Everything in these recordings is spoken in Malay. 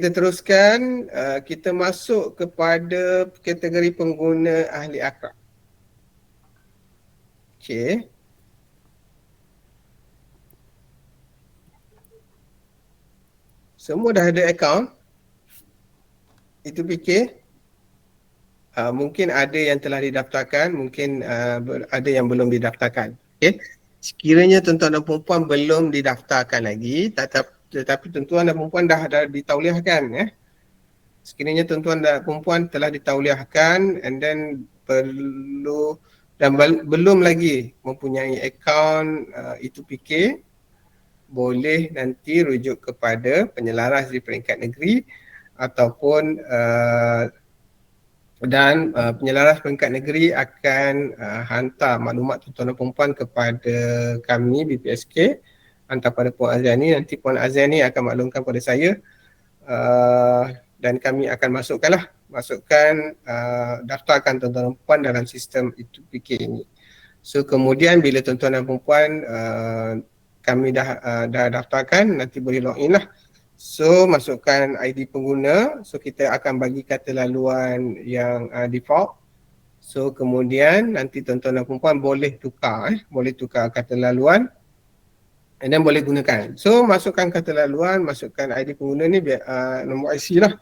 Kita teruskan, kita masuk kepada kategori pengguna ahli akrab. Okey. Semua dah ada akaun. Itu fikir. Mungkin ada yang telah didaftarkan, mungkin ada yang belum didaftarkan. Okey. Sekiranya tuan-tuan dan puan belum didaftarkan lagi, tetapi tuan-tuan dan puan dah ditauliahkan, sekiranya tuan-tuan dan puan telah ditauliahkan and then perlu dan belum lagi mempunyai akaun itu fikir, boleh nanti rujuk kepada penyelaras di peringkat negeri ataupun penyelaras peringkat negeri akan hantar maklumat tuan-tuan dan puan kepada kami BPSK, hantar pada Puan Aziani. Nanti Puan Aziani akan maklumkan pada saya dan kami akan masukkan daftarkan tuan-tuan dan puan dalam sistem itu fikir ini. So kemudian bila tuan-tuan dan puan kami dah daftarkan, nanti boleh login lah. So masukkan ID pengguna, so kita akan bagi kata laluan yang default. So kemudian nanti tuan-tuan dan puan boleh tukar kata laluan and then boleh gunakan. So masukkan kata laluan, masukkan ID pengguna ni, nombor IC lah.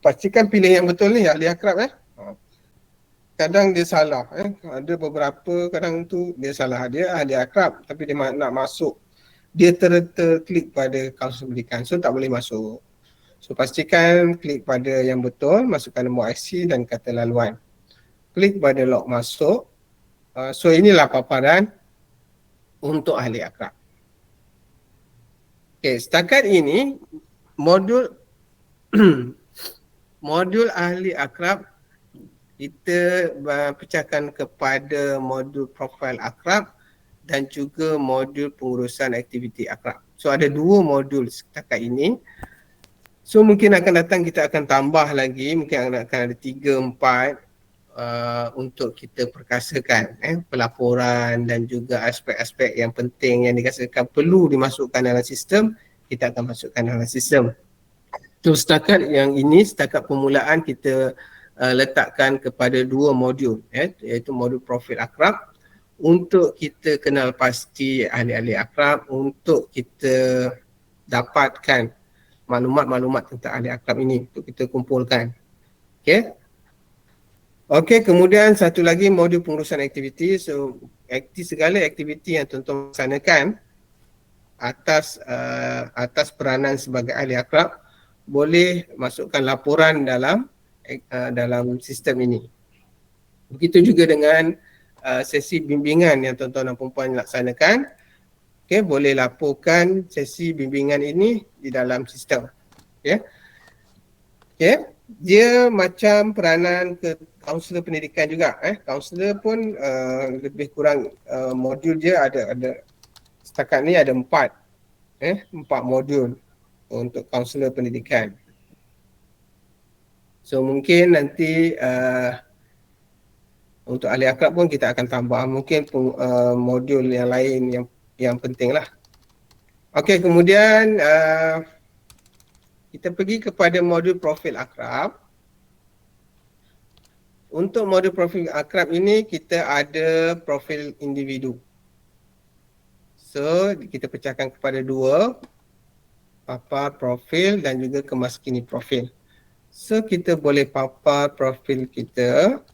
Pastikan pilih yang betul ni, ahli akrab Kadang dia salah, ada beberapa kadang tu dia salah, dia ahli akrab tapi dia nak masuk, dia terklik pada kaunsil pendidikan, so tak boleh masuk. So pastikan klik pada yang betul, masukkan nombor IC dan kata laluan. Klik pada log masuk. So inilah paparan untuk ahli akrab. Okay, setakat ini modul modul ahli akrab kita pecahkan kepada modul profil akrab dan juga modul pengurusan aktiviti akrab. So ada 2 modul setakat ini. So mungkin akan datang kita akan tambah lagi, mungkin akan ada 3-4 untuk kita perkasakan pelaporan dan juga aspek-aspek yang penting yang dirasakan perlu dimasukkan dalam sistem, kita akan masukkan dalam sistem. So setakat yang ini, setakat permulaan kita letakkan kepada 2 modul, iaitu modul profil akrab untuk kita kenal pasti ahli-ahli akrab, untuk kita dapatkan maklumat-maklumat tentang ahli akrab ini untuk kita kumpulkan. Okey, kemudian satu lagi modul pengurusan aktiviti. So segala aktiviti yang tuan-tuan laksanakan atas peranan sebagai ahli akrab, boleh masukkan laporan dalam sistem ini. Begitu juga dengan sesi bimbingan yang tuan-tuan dan puan laksanakan. Okay, boleh laporkan sesi bimbingan ini di dalam sistem. Okay. Dia macam peranan ke kaunselor pendidikan juga. Kaunselor pun lebih kurang modul dia ada setakat ni ada 4 modul untuk kaunselor pendidikan. So mungkin nanti untuk ahli akrab pun kita akan tambah mungkin modul yang lain yang penting lah. Okey, kemudian kita pergi kepada modul profil akrab. Untuk modul profil akrab ini kita ada profil individu. So kita pecahkan kepada 2, papar profil dan juga kemaskini profil. So kita boleh papar profil kita.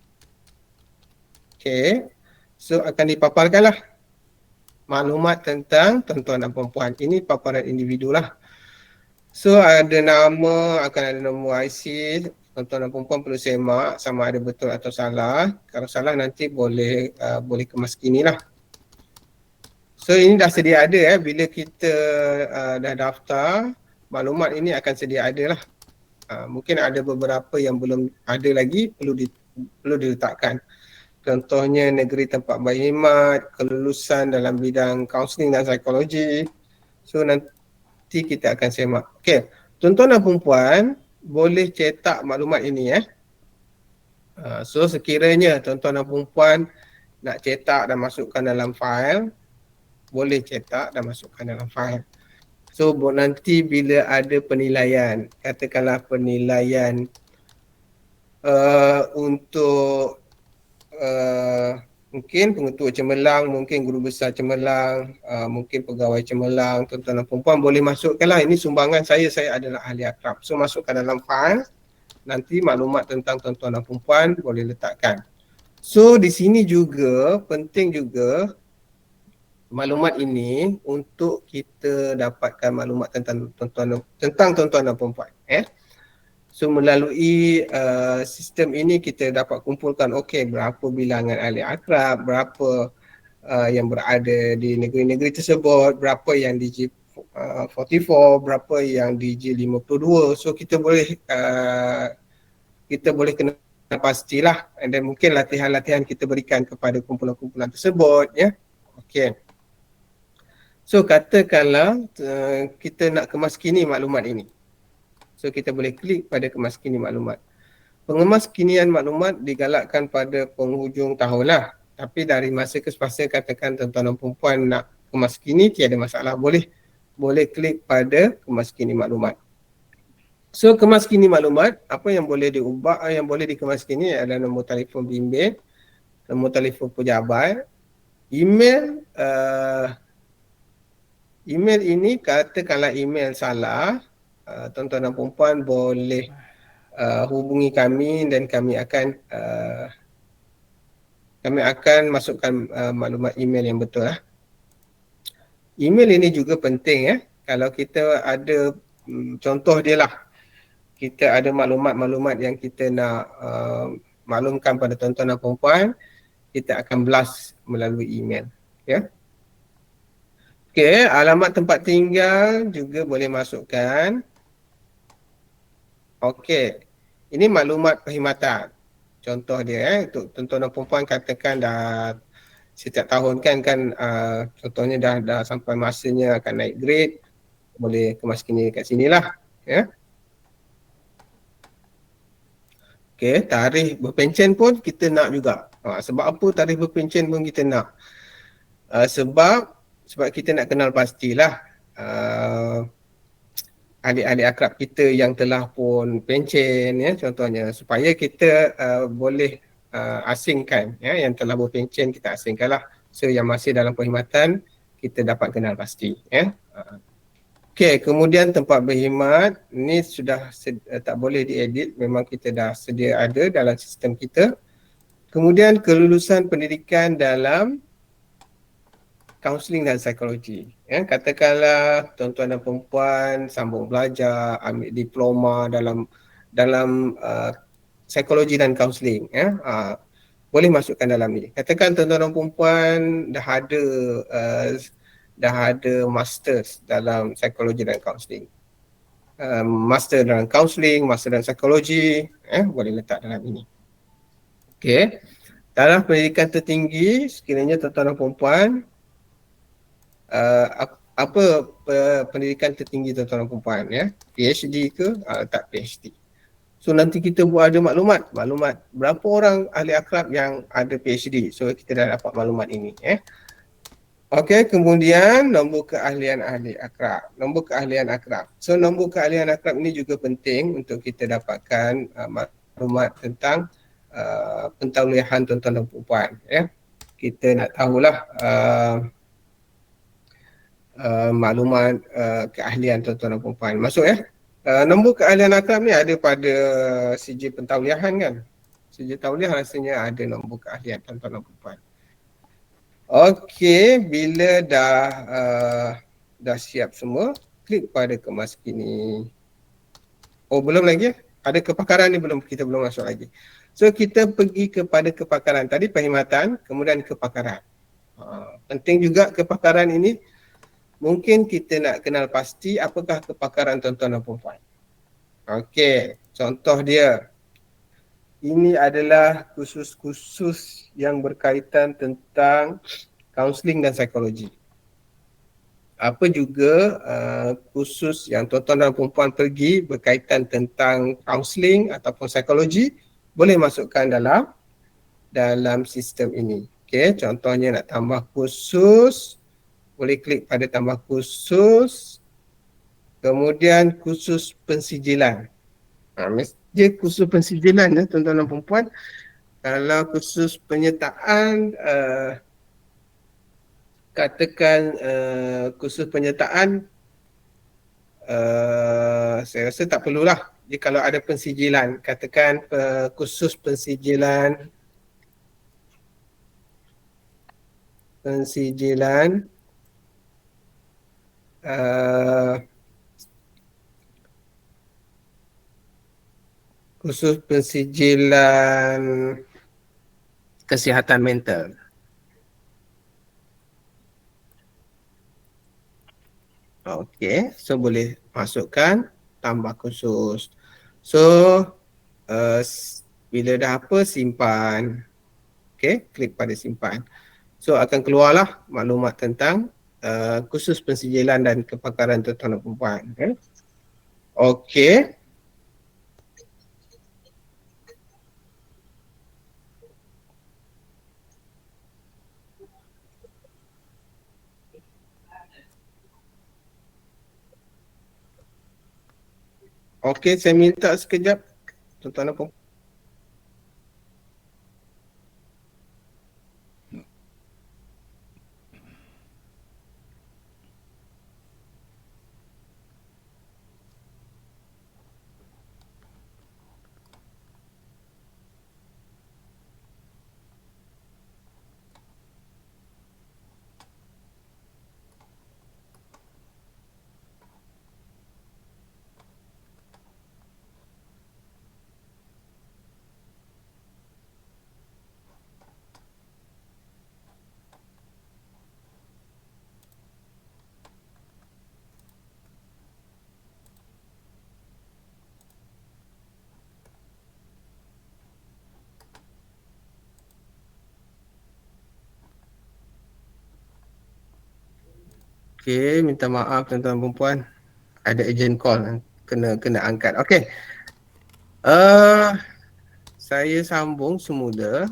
Okay. So akan dipaparkanlah maklumat tentang tuan-tuan dan puan-puan. Ini paparan individu lah. So ada nama, akan ada nombor IC, tuan-tuan dan puan-puan perlu semak sama ada betul atau salah. Kalau salah nanti boleh kemaskini lah. So ini dah sedia ada bila kita dah daftar, maklumat ini akan sedia ada lah. Mungkin ada beberapa yang belum ada lagi, perlu diletakkan. Contohnya negeri tempat berkhidmat, kelulusan dalam bidang kaunseling dan psikologi. So nanti kita akan semak. Okey, tuan-tuan dan puan-puan boleh cetak maklumat ini So sekiranya tuan-tuan dan puan-puan nak cetak dan masukkan dalam fail, boleh cetak dan masukkan dalam fail. So nanti bila ada penilaian, katakanlah penilaian untuk mungkin pengetua cemerlang, mungkin guru besar cemerlang, mungkin pegawai cemerlang, tuan-tuan dan puan boleh masukkanlah, ini sumbangan saya adalah ahli akrab. So masukkan dalam file, nanti maklumat tentang tuan-tuan dan puan boleh letakkan. So di sini juga penting juga maklumat ini untuk kita dapatkan maklumat tentang tuan-tuan dan puan. So melalui sistem ini kita dapat kumpulkan berapa bilangan ahli akrab, berapa yang berada di negeri-negeri tersebut, berapa yang di G44, berapa yang di G52. So kita boleh kenal pastilah, dan mungkin latihan-latihan kita berikan kepada kumpulan-kumpulan tersebut, ya. Okey. So katakanlah kita nak kemaskini maklumat ini. So kita boleh klik pada kemaskini maklumat. Pengemaskinian maklumat digalakkan pada penghujung tahun lah. Tapi dari masa ke semasa katakan tuan-tuan dan puan nak kemaskini, tiada masalah. Boleh klik pada kemaskini maklumat. So kemaskini maklumat, apa yang boleh diubah, yang boleh dikemaskini adalah nombor telefon bimbit, nombor telefon pejabat, email. Email ini katakanlah email salah, tuan-tuan dan puan boleh hubungi kami dan kami akan masukkan maklumat email yang betul lah. Email ini juga penting ya. Kalau kita ada contoh dia lah, kita ada maklumat-maklumat yang kita nak maklumkan pada tuan-tuan dan puan, kita akan blast melalui email, ya. Okey, alamat tempat tinggal juga boleh masukkan. Okey, ini maklumat perkhidmatan. Contoh dia untuk tuan-tuan dan puan katakan dah setiap tahun kan contohnya dah sampai masanya akan naik grade, boleh kemaskini kat sinilah, ya. Okey, tarikh berpencen pun kita nak juga. Sebab apa tarikh berpencen pun kita nak? Sebab kita nak kenal pastilah ahli-ahli akrab kita yang telah pun pencen, ya, contohnya, supaya kita boleh asingkan, ya, yang telah berpencen kita asingkanlah. So yang masih dalam perkhidmatan kita dapat kenal pasti, ya. Okey, kemudian tempat berkhidmat ni sudah tak boleh diedit, memang kita dah sedia ada dalam sistem kita. Kemudian kelulusan pendidikan dalam kaunseling dan psikologi. Ya, katakanlah tuan-tuan dan puan sambung belajar, ambil diploma dalam psikologi dan kaunseling, ya. Boleh masukkan dalam ni. Katakan tuan-tuan dan puan dah ada masters dalam psikologi dan kaunseling. Master dalam kaunseling, master dalam psikologi, boleh letak dalam ini. Okey. Dalam pendidikan tertinggi, sekiranya tuan-tuan dan puan apa pendidikan tertinggi tuan-tuan dan puan, ya, PhD ke, tak PhD. So nanti kita buat ada maklumat berapa orang ahli akrab yang ada PhD. So kita dah dapat maklumat ini, ya. Okey, kemudian nombor keahlian ahli akrab. Nombor keahlian akrab. So nombor keahlian akrab ini juga penting untuk kita dapatkan maklumat tentang pentauliahan tuan-tuan dan puan, ya. Kita nak tahulah maklumat keahlian tuan-tuan dan puan. Masuk, ya. Nombor keahlian akrab ni ada pada sijil pentauliahan kan. Sijil tauliah rasanya ada nombor keahlian tuan-tuan dan puan. Okey, bila dah siap semua, klik pada kemaskini. Oh, belum lagi, ya? Ada kepakaran ni kita belum masuk lagi. So kita pergi kepada kepakaran tadi, perkhidmatan, kemudian kepakaran. Penting juga kepakaran ini. Mungkin kita nak kenal pasti apakah kepakaran tuan-tuan dan puan. Okey, contoh dia. Ini adalah khusus-khusus yang berkaitan tentang kaunseling dan psikologi. Apa juga khusus yang tuan-tuan dan puan pergi berkaitan tentang kaunseling ataupun psikologi, boleh masukkan dalam sistem ini. Okey, contohnya nak tambah khusus, boleh klik pada tambah khusus. Kemudian kursus pensijilan. Dia kursus pensijilan ya tuan-tuan dan puan-puan. Kalau kursus penyertaan, katakan kursus penyertaan, saya rasa tak perlulah. Jadi kalau ada pensijilan, katakan kursus pensijilan khusus pensijilan kesihatan mental. Okey, so boleh masukkan tambah khusus. So bila dah apa, simpan. Okey, klik pada simpan. So akan keluarlah maklumat tentang khusus pensijilan dan kepakaran tuan-tuan dan puan-puan. Okey. Okey, saya minta sekejap tuan-tuan dan puan. Okey, minta maaf tuan-tuan dan puan. Ada agent call kena angkat. Okey. Saya sambung semula.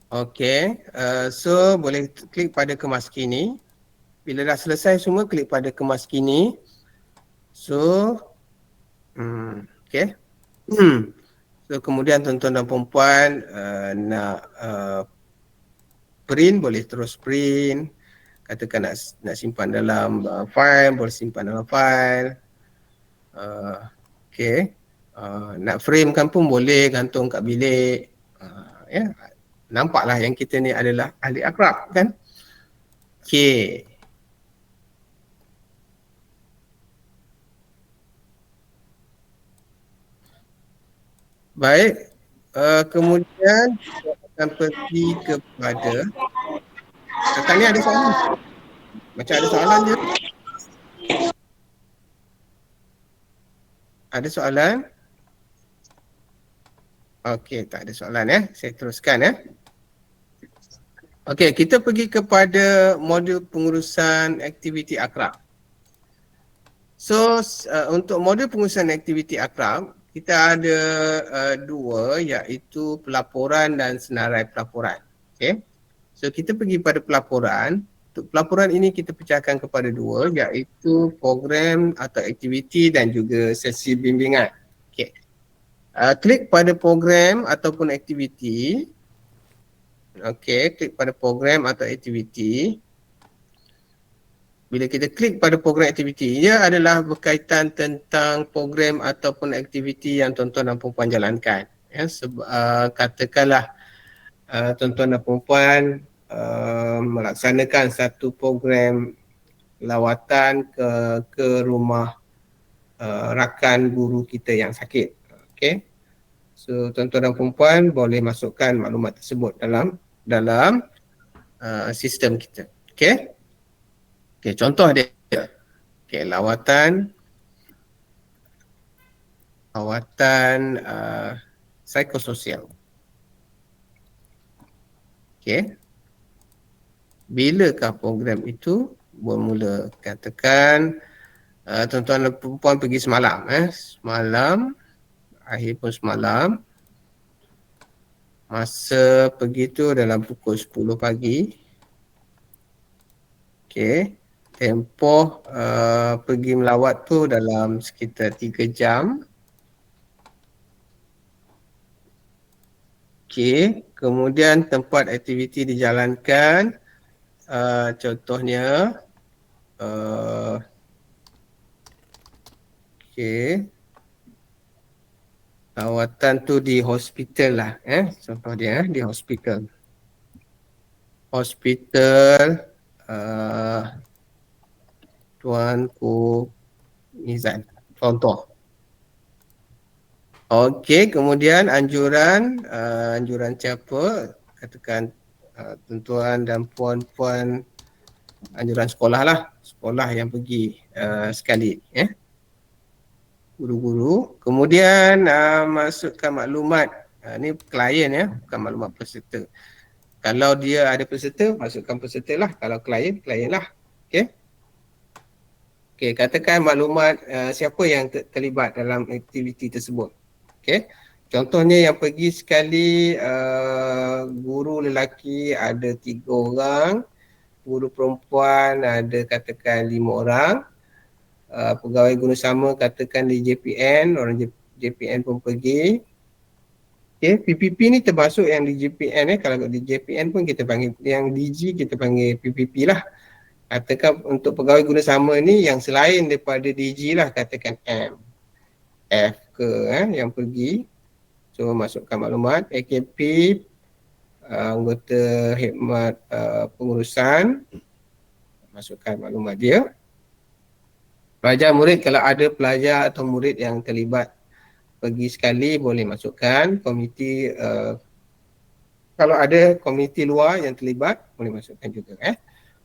Okey, so boleh klik pada kemas kini. Bila dah selesai semua, klik pada kemas kini. So, okey. So kemudian tuan-tuan dan puan-puan nak print, boleh terus print. Katakan nak simpan dalam file, boleh simpan dalam file. Okey. Nak framekan pun boleh, gantung kat bilik. Ya. Nampaklah yang kita ni adalah ahli akrab kan? Okey. Baik. Kemudian kita akan pergi kepada setakat ni ada soalan. Macam ada soalan je. Ada soalan? Okey, tak ada soalan ya. Saya teruskan ya. Okey, kita pergi kepada modul pengurusan aktiviti akrab. So, untuk modul pengurusan aktiviti akrab, kita ada dua, iaitu pelaporan dan senarai pelaporan. Okey. So, kita pergi pada pelaporan. Untuk pelaporan ini kita pecahkan kepada dua, iaitu program atau aktiviti dan juga sesi bimbingan. Okey. Klik pada program ataupun aktiviti. Okey, klik pada program atau aktiviti. Bila kita klik pada program aktiviti, ia adalah berkaitan tentang program ataupun aktiviti yang tuan-tuan dan puan-puan jalankan. Ya, katakanlah tuan-tuan dan puan-puan melaksanakan satu program lawatan ke rumah rakan guru kita yang sakit. Okey. So tuan-tuan dan puan-puan boleh masukkan maklumat tersebut dalam sistem kita. Okey. Okey, contoh dia. Okey, lawatan psikososial. Okey. bilakah program itu bermula? Katakan tuan-tuan dan perempuan pergi semalam, semalam, akhir pun semalam. Masa pergi tu dalam pukul 10 pagi. Okey. Tempoh pergi melawat tu dalam sekitar 3 jam. Okey. Kemudian tempat aktiviti dijalankan. Contohnya okey. Lawatan tu di hospital lah, contoh dia di hospital. Hospital Tuanku Nizam, contoh. Okey, kemudian anjuran siapa? Katakan tuan-tuan dan puan-puan, anjuran sekolah lah, sekolah yang pergi sekali, guru-guru. Kemudian masukkan maklumat, ni klien, bukan maklumat peserta. Kalau dia ada peserta, masukkan peserta lah. Kalau klien, klien lah. Okey. Okey, katakan maklumat siapa yang terlibat dalam aktiviti tersebut. Okey. Contohnya yang pergi sekali guru lelaki ada 3 orang, guru perempuan ada katakan 5 orang, pegawai guna sama katakan di JPN, orang JPN pun pergi. Okay, PPP ni termasuk yang di JPN, kalau di JPN pun kita panggil, yang DG kita panggil PPP lah. Katakan untuk pegawai guna sama ni yang selain daripada DG lah, katakan M, F ke yang pergi. So masukkan maklumat, AKP, anggota khidmat pengurusan, masukkan maklumat dia. Pelajar murid, kalau ada pelajar atau murid yang terlibat pergi sekali boleh masukkan. Komiti, kalau ada komiti luar yang terlibat boleh masukkan juga.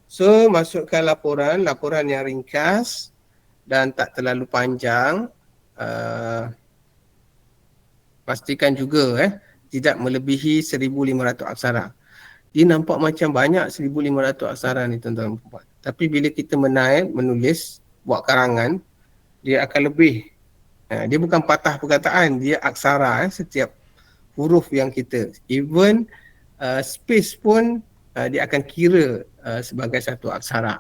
So masukkan laporan yang ringkas dan tak terlalu panjang. Pastikan juga tidak melebihi 1,500 aksara. Dia nampak macam banyak 1,500 aksara ni tuan-tuan dan puan. Tapi bila kita menulis, buat karangan, dia akan lebih. Dia bukan patah perkataan, dia aksara, setiap huruf yang kita. Even space pun dia akan kira sebagai satu aksara.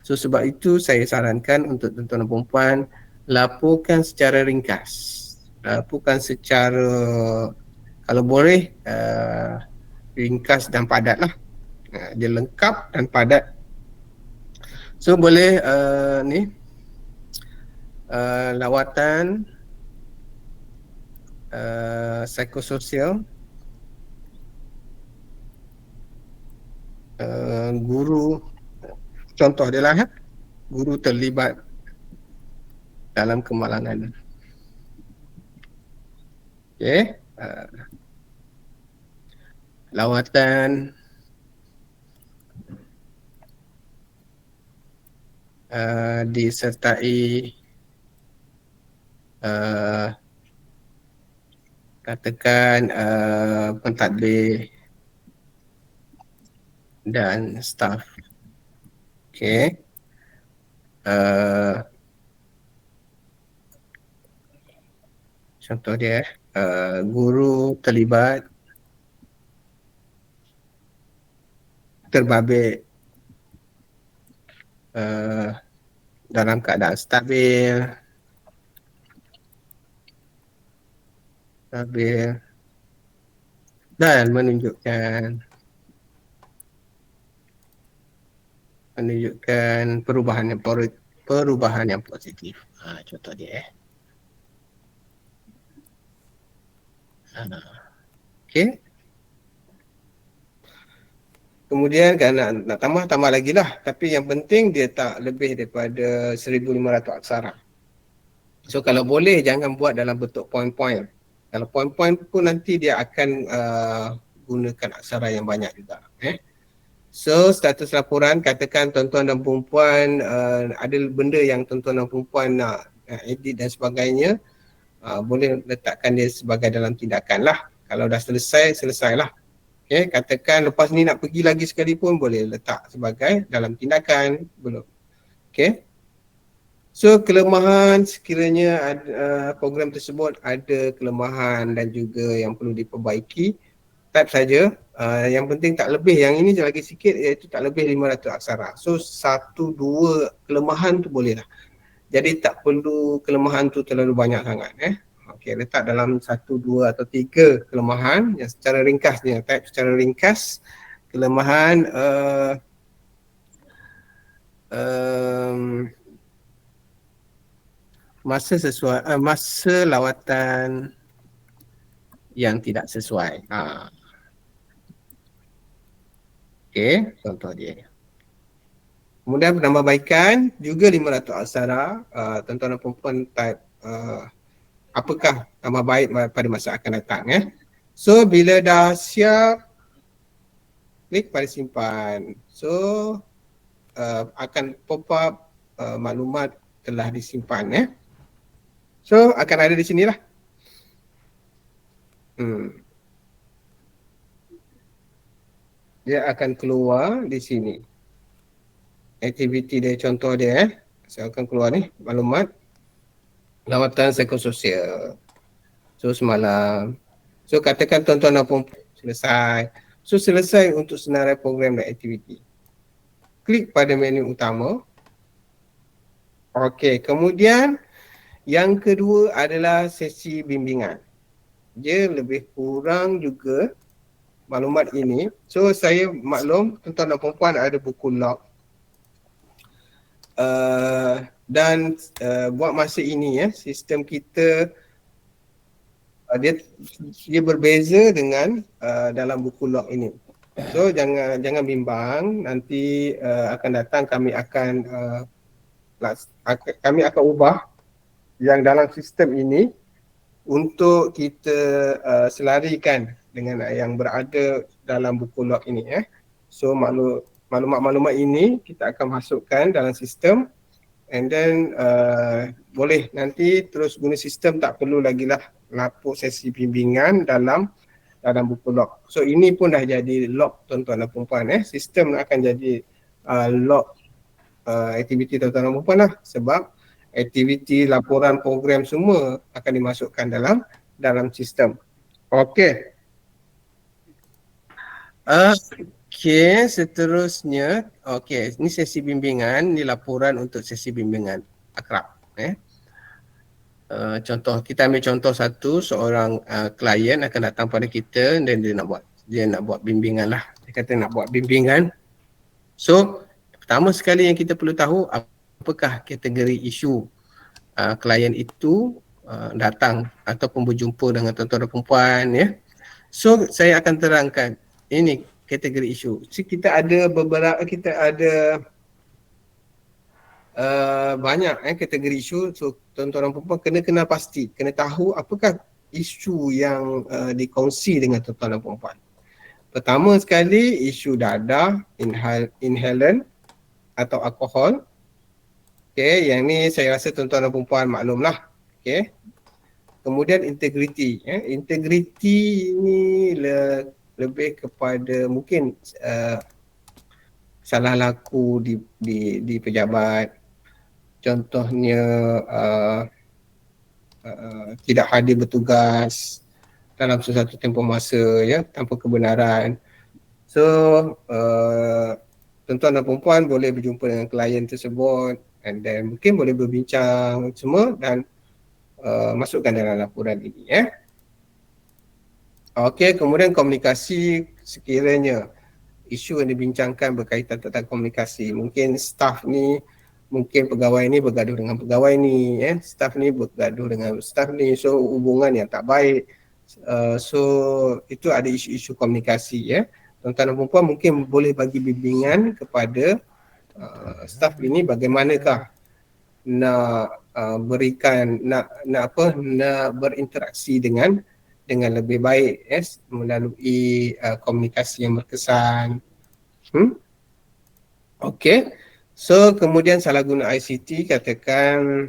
So sebab itu saya sarankan untuk tuan-tuan dan puan, laporkan secara ringkas. Laporkan secara, kalau boleh ringkas dan padat lah. Dia lengkap dan padat. So boleh lawatan psikososial, guru, contoh dia lah, guru terlibat dalam kemalangan. Okey, lawatan disertai katakan pentadbir dan staf. Okey. Contoh dia, guru terlibat terbabit dalam keadaan stabil, dan menunjukkan perubahan yang positif. Contoh dia. Okey. Kemudian kan nak tambah lagi lah, tapi yang penting dia tak lebih daripada 1,500 aksara. So kalau boleh jangan buat dalam bentuk point-point. Kalau point-point pun nanti dia akan gunakan aksara yang banyak juga. So status laporan, katakan tuan-tuan dan perempuan ada benda yang tuan-tuan dan perempuan nak edit dan sebagainya, boleh letakkan dia sebagai dalam tindakan lah. Kalau dah selesai lah. Okay, katakan lepas ni nak pergi lagi sekali pun boleh letak sebagai dalam tindakan. Belum. Okay. So kelemahan sekiranya program tersebut ada kelemahan dan juga yang perlu diperbaiki, type saja. Yang penting tak lebih, yang ini lagi sikit iaitu tak lebih 500 aksara. So 1-2 kelemahan tu boleh lah. Jadi tak perlu kelemahan tu terlalu banyak sangat. Okey, letak dalam 1, 2 atau 3 kelemahan yang secara ringkasnya, type secara ringkas. Kelemahan masa lawatan yang tidak sesuai. Okey, contoh dia. Kemudian penambahbaikan juga 500 aksara. Tuan-tuan dan puan type apakah tambah baik pada masa akan datang. So bila dah siap, klik pada simpan. So akan pop up maklumat telah disimpan. So akan ada di sinilah. Dia akan keluar di sini. Aktiviti dia, contoh dia. Saya akan keluar ni maklumat lawatan psikososial. So semalam. So katakan tuan-tuan dan puan selesai. So selesai untuk senarai program dan aktiviti. Klik pada menu utama. Okey, kemudian yang kedua adalah sesi bimbingan. Dia lebih kurang juga maklumat ini. So saya maklum tuan-tuan dan puan ada buku log. Dan buat masa ini sistem kita dia berbeza dengan dalam buku log ini. So jangan bimbang, nanti akan datang kami akan ubah yang dalam sistem ini untuk kita selarikan dengan yang berada dalam buku log ini. So maklumat-maklumat ini kita akan masukkan dalam sistem, and then boleh nanti terus guna sistem, tak perlu lagi lah lapor sesi bimbingan dalam buku log. So ini pun dah jadi log tuan-tuan dan puan. Sistem akan jadi log aktiviti tuan-tuan dan puan lah, sebab aktiviti laporan program semua akan dimasukkan dalam sistem. Okey. Okey, seterusnya, okey, ini sesi bimbingan, ini laporan untuk sesi bimbingan akrab. Contoh, kita ambil contoh seorang klien akan datang pada kita dan dia nak buat bimbingan lah. Dia kata nak buat bimbingan. So, pertama sekali yang kita perlu tahu apakah kategori isu klien itu datang ataupun berjumpa dengan tuan-tuan dan puan. So, saya akan terangkan ini kategori isu. So, kita ada banyak kategori isu. So tuan-tuan dan puan kena kenal pasti, kena tahu apakah isu yang dikongsi dengan tuan-tuan dan puan. Pertama sekali, isu dadah, inhalant atau alkohol. Okay, yang ni saya rasa tuan-tuan dan puan maklum lah. Okay. Kemudian integriti. Integriti ni lebih kepada mungkin salah laku di pejabat. Contohnya tidak hadir bertugas dalam sesuatu tempoh masa tanpa kebenaran. So tuan-tuan dan puan boleh berjumpa dengan klien tersebut, and then mungkin boleh berbincang semua dan masukkan dalam laporan ini. Okey, kemudian komunikasi, sekiranya isu yang dibincangkan berkaitan tentang komunikasi. Mungkin staff ni, mungkin pegawai ni bergaduh dengan pegawai ni, staff ni bergaduh dengan staff ni, so hubungan yang tak baik. So itu ada isu-isu komunikasi. Tuan-tuan dan puan mungkin boleh bagi bimbingan kepada staff ini bagaimanakah nak berinteraksi dengan lebih baik melalui komunikasi yang berkesan. Okey. So kemudian salah guna ICT, katakan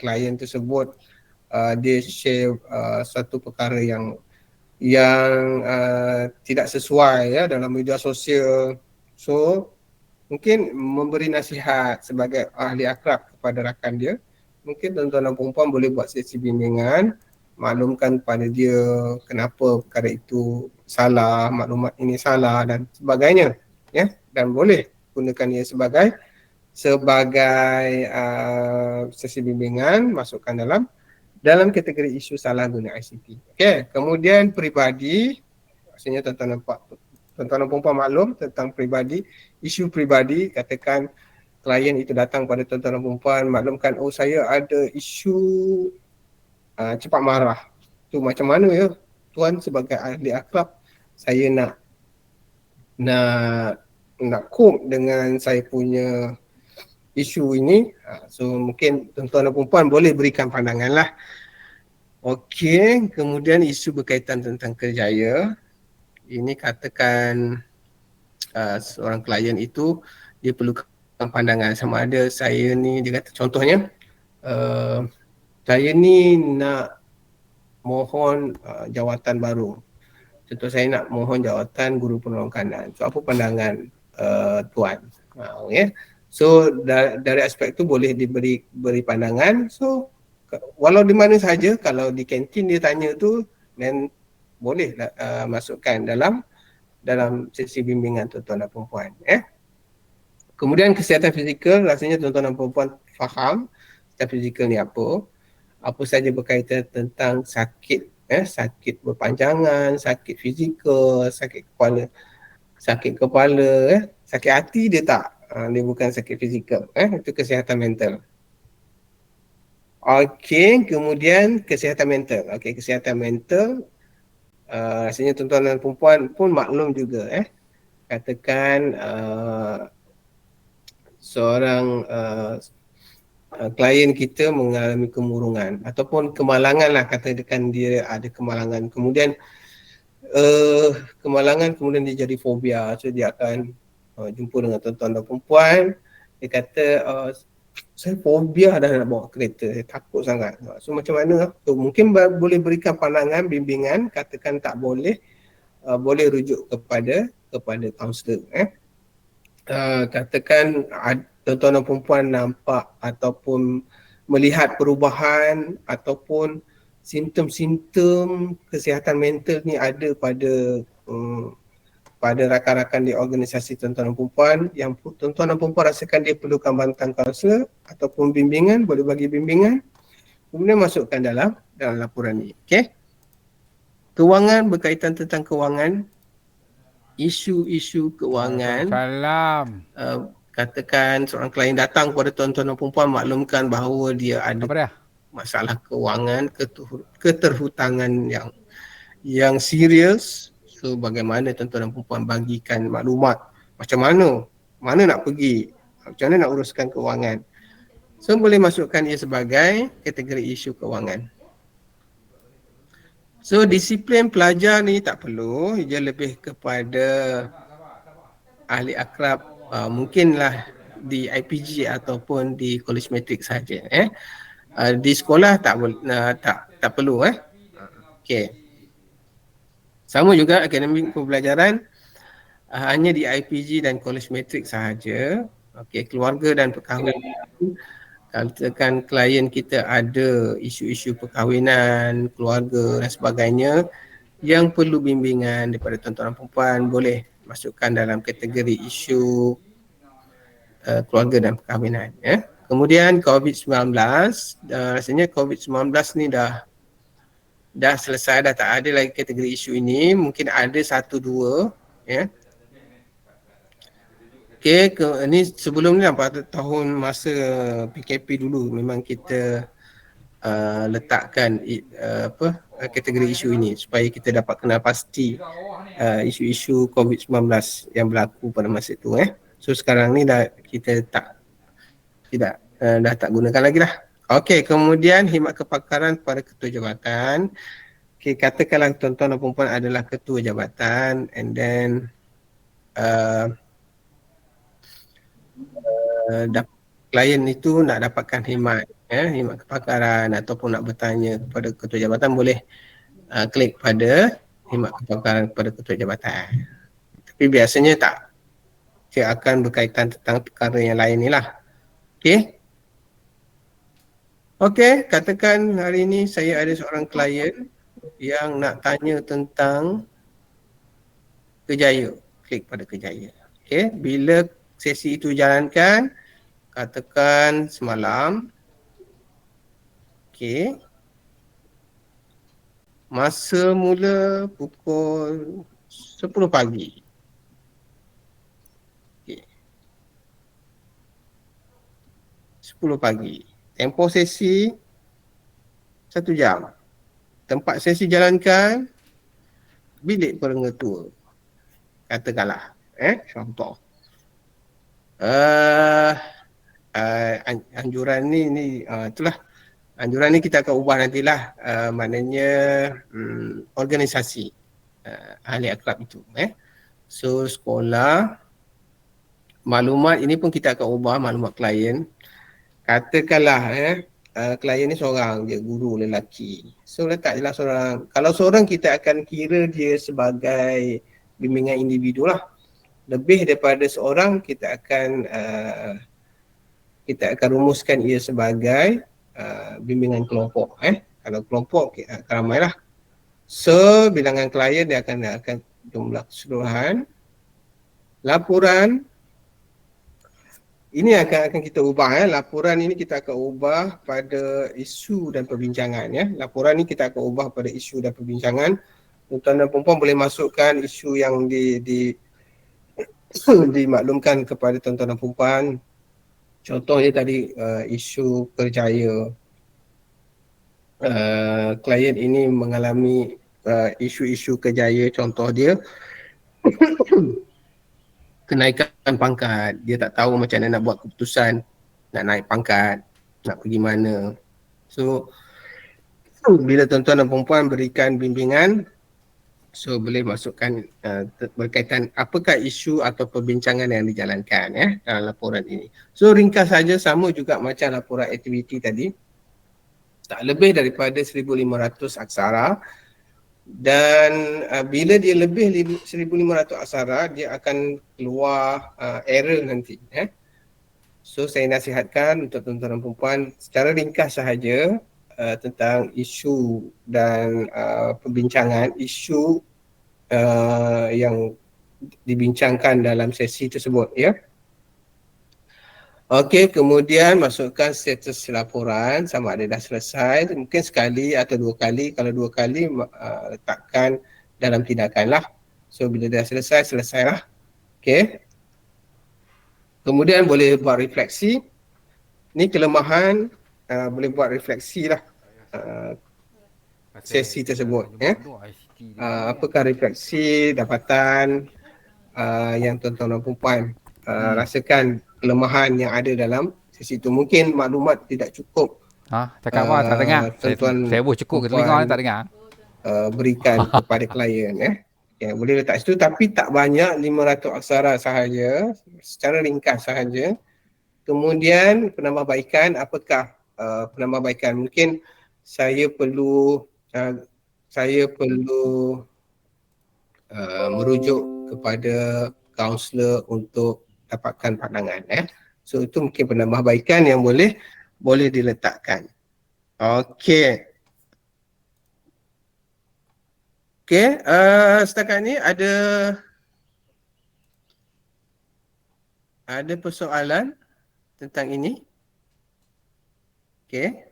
klien tersebut dia share satu perkara yang yang tidak sesuai ya dalam media sosial. So mungkin memberi nasihat sebagai ahli akrab kepada rakan dia. Mungkin tuan-tuan dan perempuan boleh buat sesi bimbingan, maklumkan pada dia kenapa perkara itu salah, maklumat ini salah dan sebagainya, ya. Dan boleh gunakan ia sebagai sesi bimbingan, masukkan dalam kategori isu salah guna ICT. Okey, kemudian peribadi, maksudnya tuan-tuan dan perempuan maklum tentang peribadi, isu peribadi, katakan klien itu datang pada tuan-tuan dan perempuan maklumkan, oh saya ada isu cepat marah. Tu macam mana ya? Tuan sebagai ahli akhlak, saya nak cope dengan saya punya isu ini. So mungkin tuan-tuan dan perempuan boleh berikan pandangan lah. Okey, kemudian isu berkaitan tentang kerjaya. Ini katakan seorang klien itu dia perlukan pandangan sama ada saya ni, dia kata contohnya saya ni nak mohon jawatan baru. Contoh saya nak mohon jawatan guru penolong kanan. So apa pandangan tuan? Okay. So dari aspek tu boleh beri pandangan. So walau di mana saja, kalau di kantin dia tanya tu, then boleh masukkan dalam sesi bimbingan tuan-tuan dan perempuan. Kemudian kesihatan fizikal, rasanya tuan-tuan dan perempuan faham kesihatan fizikal ni apa saja berkaitan tentang sakit, sakit berpanjangan, sakit fizikal, sakit kepala, sakit hati dia tak, dia bukan sakit fizikal, itu kesihatan mental. Okey, kemudian kesihatan mental. Okey, kesihatan mental rasanya tuan-tuan dan perempuan pun maklum juga, katakan seorang klien kita mengalami kemurungan ataupun kemalangan lah, katakan dia ada kemalangan, kemudian kemalangan kemudian dia jadi fobia. So dia akan jumpa dengan tuan-tuan dan perempuan, dia kata saya fobia dah nak bawa kereta, saya takut sangat. So macam mana? So, mungkin boleh berikan pandangan, bimbingan, katakan tak boleh, boleh rujuk kepada kaunselor. Katakan tuan-tuan dan perempuan nampak ataupun melihat perubahan ataupun simptom-simptom kesihatan mental ni ada pada rakan-rakan di organisasi tuan-tuan dan perempuan, yang tuan-tuan dan perempuan rasakan dia perlukan bantuan kaunselor ataupun bimbingan, boleh bagi bimbingan, kemudian masukkan dalam laporan ni. Okey. Kewangan, berkaitan tentang kewangan, isu-isu kewangan. Katakan seorang klien datang kepada tuan-tuan dan perempuan maklumkan bahawa dia ada masalah kewangan, keterhutangan yang serius. So bagaimana tuan-tuan dan perempuan bagikan maklumat macam mana nak pergi, macam mana nak uruskan kewangan. So boleh masukkan ia sebagai kategori isu kewangan. So disiplin pelajar ni tak perlu, dia lebih kepada ahli akrab, mungkinlah di IPG ataupun di college matric saja. Di sekolah tak perlu. Okey. Sama juga akademik pembelajaran hanya di IPG dan college matric sahaja. Okey, keluarga dan perkahwinan. Katakan klien kita ada isu-isu perkahwinan, keluarga dan sebagainya yang perlu bimbingan daripada tuan-tuan dan perempuan, boleh masukkan dalam kategori isu keluarga dan perkahwinan. Kemudian COVID-19, rasanya COVID-19 ni dah selesai, dah tak ada lagi kategori isu ini, mungkin ada satu dua. Okey, ni sebelum ni pada tahun masa PKP dulu memang kita letakkan kategori isu ini supaya kita dapat kenal pasti isu-isu COVID-19 yang berlaku pada masa itu. So sekarang ni kita dah tak gunakan lagi lah. Okey, kemudian khidmat kepakaran pada ketua jabatan. Okey, katakanlah tuan-tuan dan perempuan adalah ketua jabatan, and then klien itu nak dapatkan khidmat kepakaran ataupun nak bertanya kepada ketua jabatan, boleh klik pada khidmat kepakaran kepada ketua jabatan. Tapi biasanya tak. Dia akan berkaitan tentang perkara yang lain ni lah. Okey. Okey, katakan hari ini saya ada seorang klien yang nak tanya tentang Kejaya. Klik pada Kejaya. Okey, bila sesi itu jalankan, katakan semalam. Okey. Masa mula pukul 10 pagi. Okey. 10 pagi. Tempoh sesi 1 jam. Tempat sesi jalankan bilik pengetua. Katakanlah, contoh. Anjuran ni itulah. Anjuran ni kita akan ubah nantilah, maknanya organisasi ahli akrab itu. So sekolah, maklumat ini pun kita akan ubah maklumat klien. Katakanlah klien ni seorang je, guru lelaki. So letak je lah seorang. Kalau seorang kita akan kira dia sebagai bimbingan individu lah. Lebih daripada seorang kita akan rumuskan ia sebagai bimbingan kelompok. Kalau kelompok akan ramai lah. So bilangan klien dia akan jumlah keseluruhan. Laporan ini akan kita ubah. Laporan ini kita akan ubah pada isu dan perbincangan. Laporan ini kita akan ubah pada isu dan perbincangan. Tuan-tuan dan puan-puan boleh masukkan isu yang dimaklumkan kepada tuan-tuan dan puan-puan. Contohnya tadi isu Kerjaya. Klien ini mengalami isu-isu Kerjaya, contoh dia kenaikan pangkat. Dia tak tahu macam mana nak buat keputusan nak naik pangkat, nak pergi mana. So bila tuan-tuan dan puan-puan berikan bimbingan, so boleh masukkan berkaitan apakah isu atau perbincangan yang dijalankan dalam laporan ini. So ringkas saja, sama juga macam laporan aktiviti tadi. Tak lebih daripada 1,500 aksara, dan bila dia lebih 1,500 aksara, dia akan keluar error nanti. So saya nasihatkan untuk tuan-tuan dan puan-puan secara ringkas sahaja tentang isu dan perbincangan, isu yang dibincangkan dalam sesi tersebut, ya. Okey, kemudian masukkan status laporan sama ada dah selesai, mungkin sekali atau 2 kali. Kalau 2 kali letakkan dalam tindakan lah. So bila dah selesailah. Okey. Kemudian boleh buat refleksi. Ni kelemahan, boleh buat refleksi lah sesi tersebut. Apakah refleksi dapatan yang tuan-tuan dan puan rasakan kelemahan yang ada dalam sesi itu. Mungkin maklumat tidak cukup. Cakap apa? Tak dengar. Saya pun cukup ke telinga tak dengar. Berikan kepada klien. Okay, boleh letak situ, tapi tak banyak, 500 aksara sahaja, secara ringkas sahaja. Kemudian penambahbaikan, apakah penambahbaikan? Mungkin saya perlu merujuk kepada kaunselor untuk dapatkan pandangan. So itu mungkin penambahbaikan yang boleh diletakkan. Okey. Setakat ni ada persoalan tentang ini? Okey.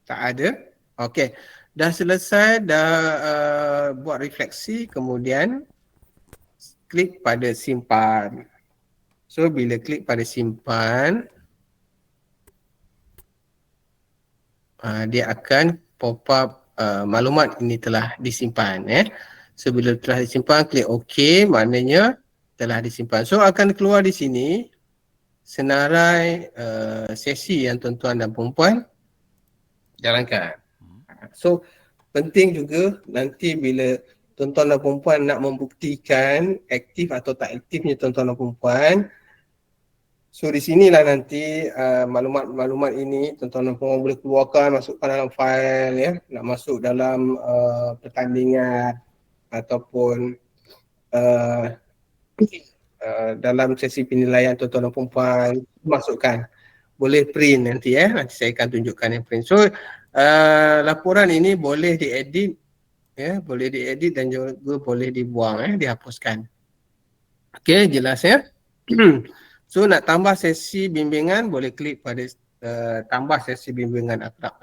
Tak ada? Okey. Dah selesai, dah buat refleksi, kemudian klik pada simpan. So bila klik pada simpan, dia akan pop up maklumat ini telah disimpan. So bila telah disimpan, klik OK, maknanya telah disimpan. So akan keluar di sini senarai sesi yang tuan-tuan dan puan-puan jalankan. So penting juga nanti bila tuan-tuan dan puan-puan nak membuktikan aktif atau tak aktifnya tuan-tuan dan puan-puan, So di sinilah nanti maklumat-maklumat ini tuan-tuan dan puan boleh keluarkan, masukkan dalam fail ya, nak masuk dalam pertandingan ataupun dalam sesi penilaian tuan-tuan dan puan masukkan. Boleh print nanti nanti saya akan tunjukkan yang print. So laporan ini boleh diedit boleh diedit dan juga boleh dibuang dihapuskan. Okey, jelas ya. So nak tambah sesi bimbingan boleh klik pada tambah sesi bimbingan akrab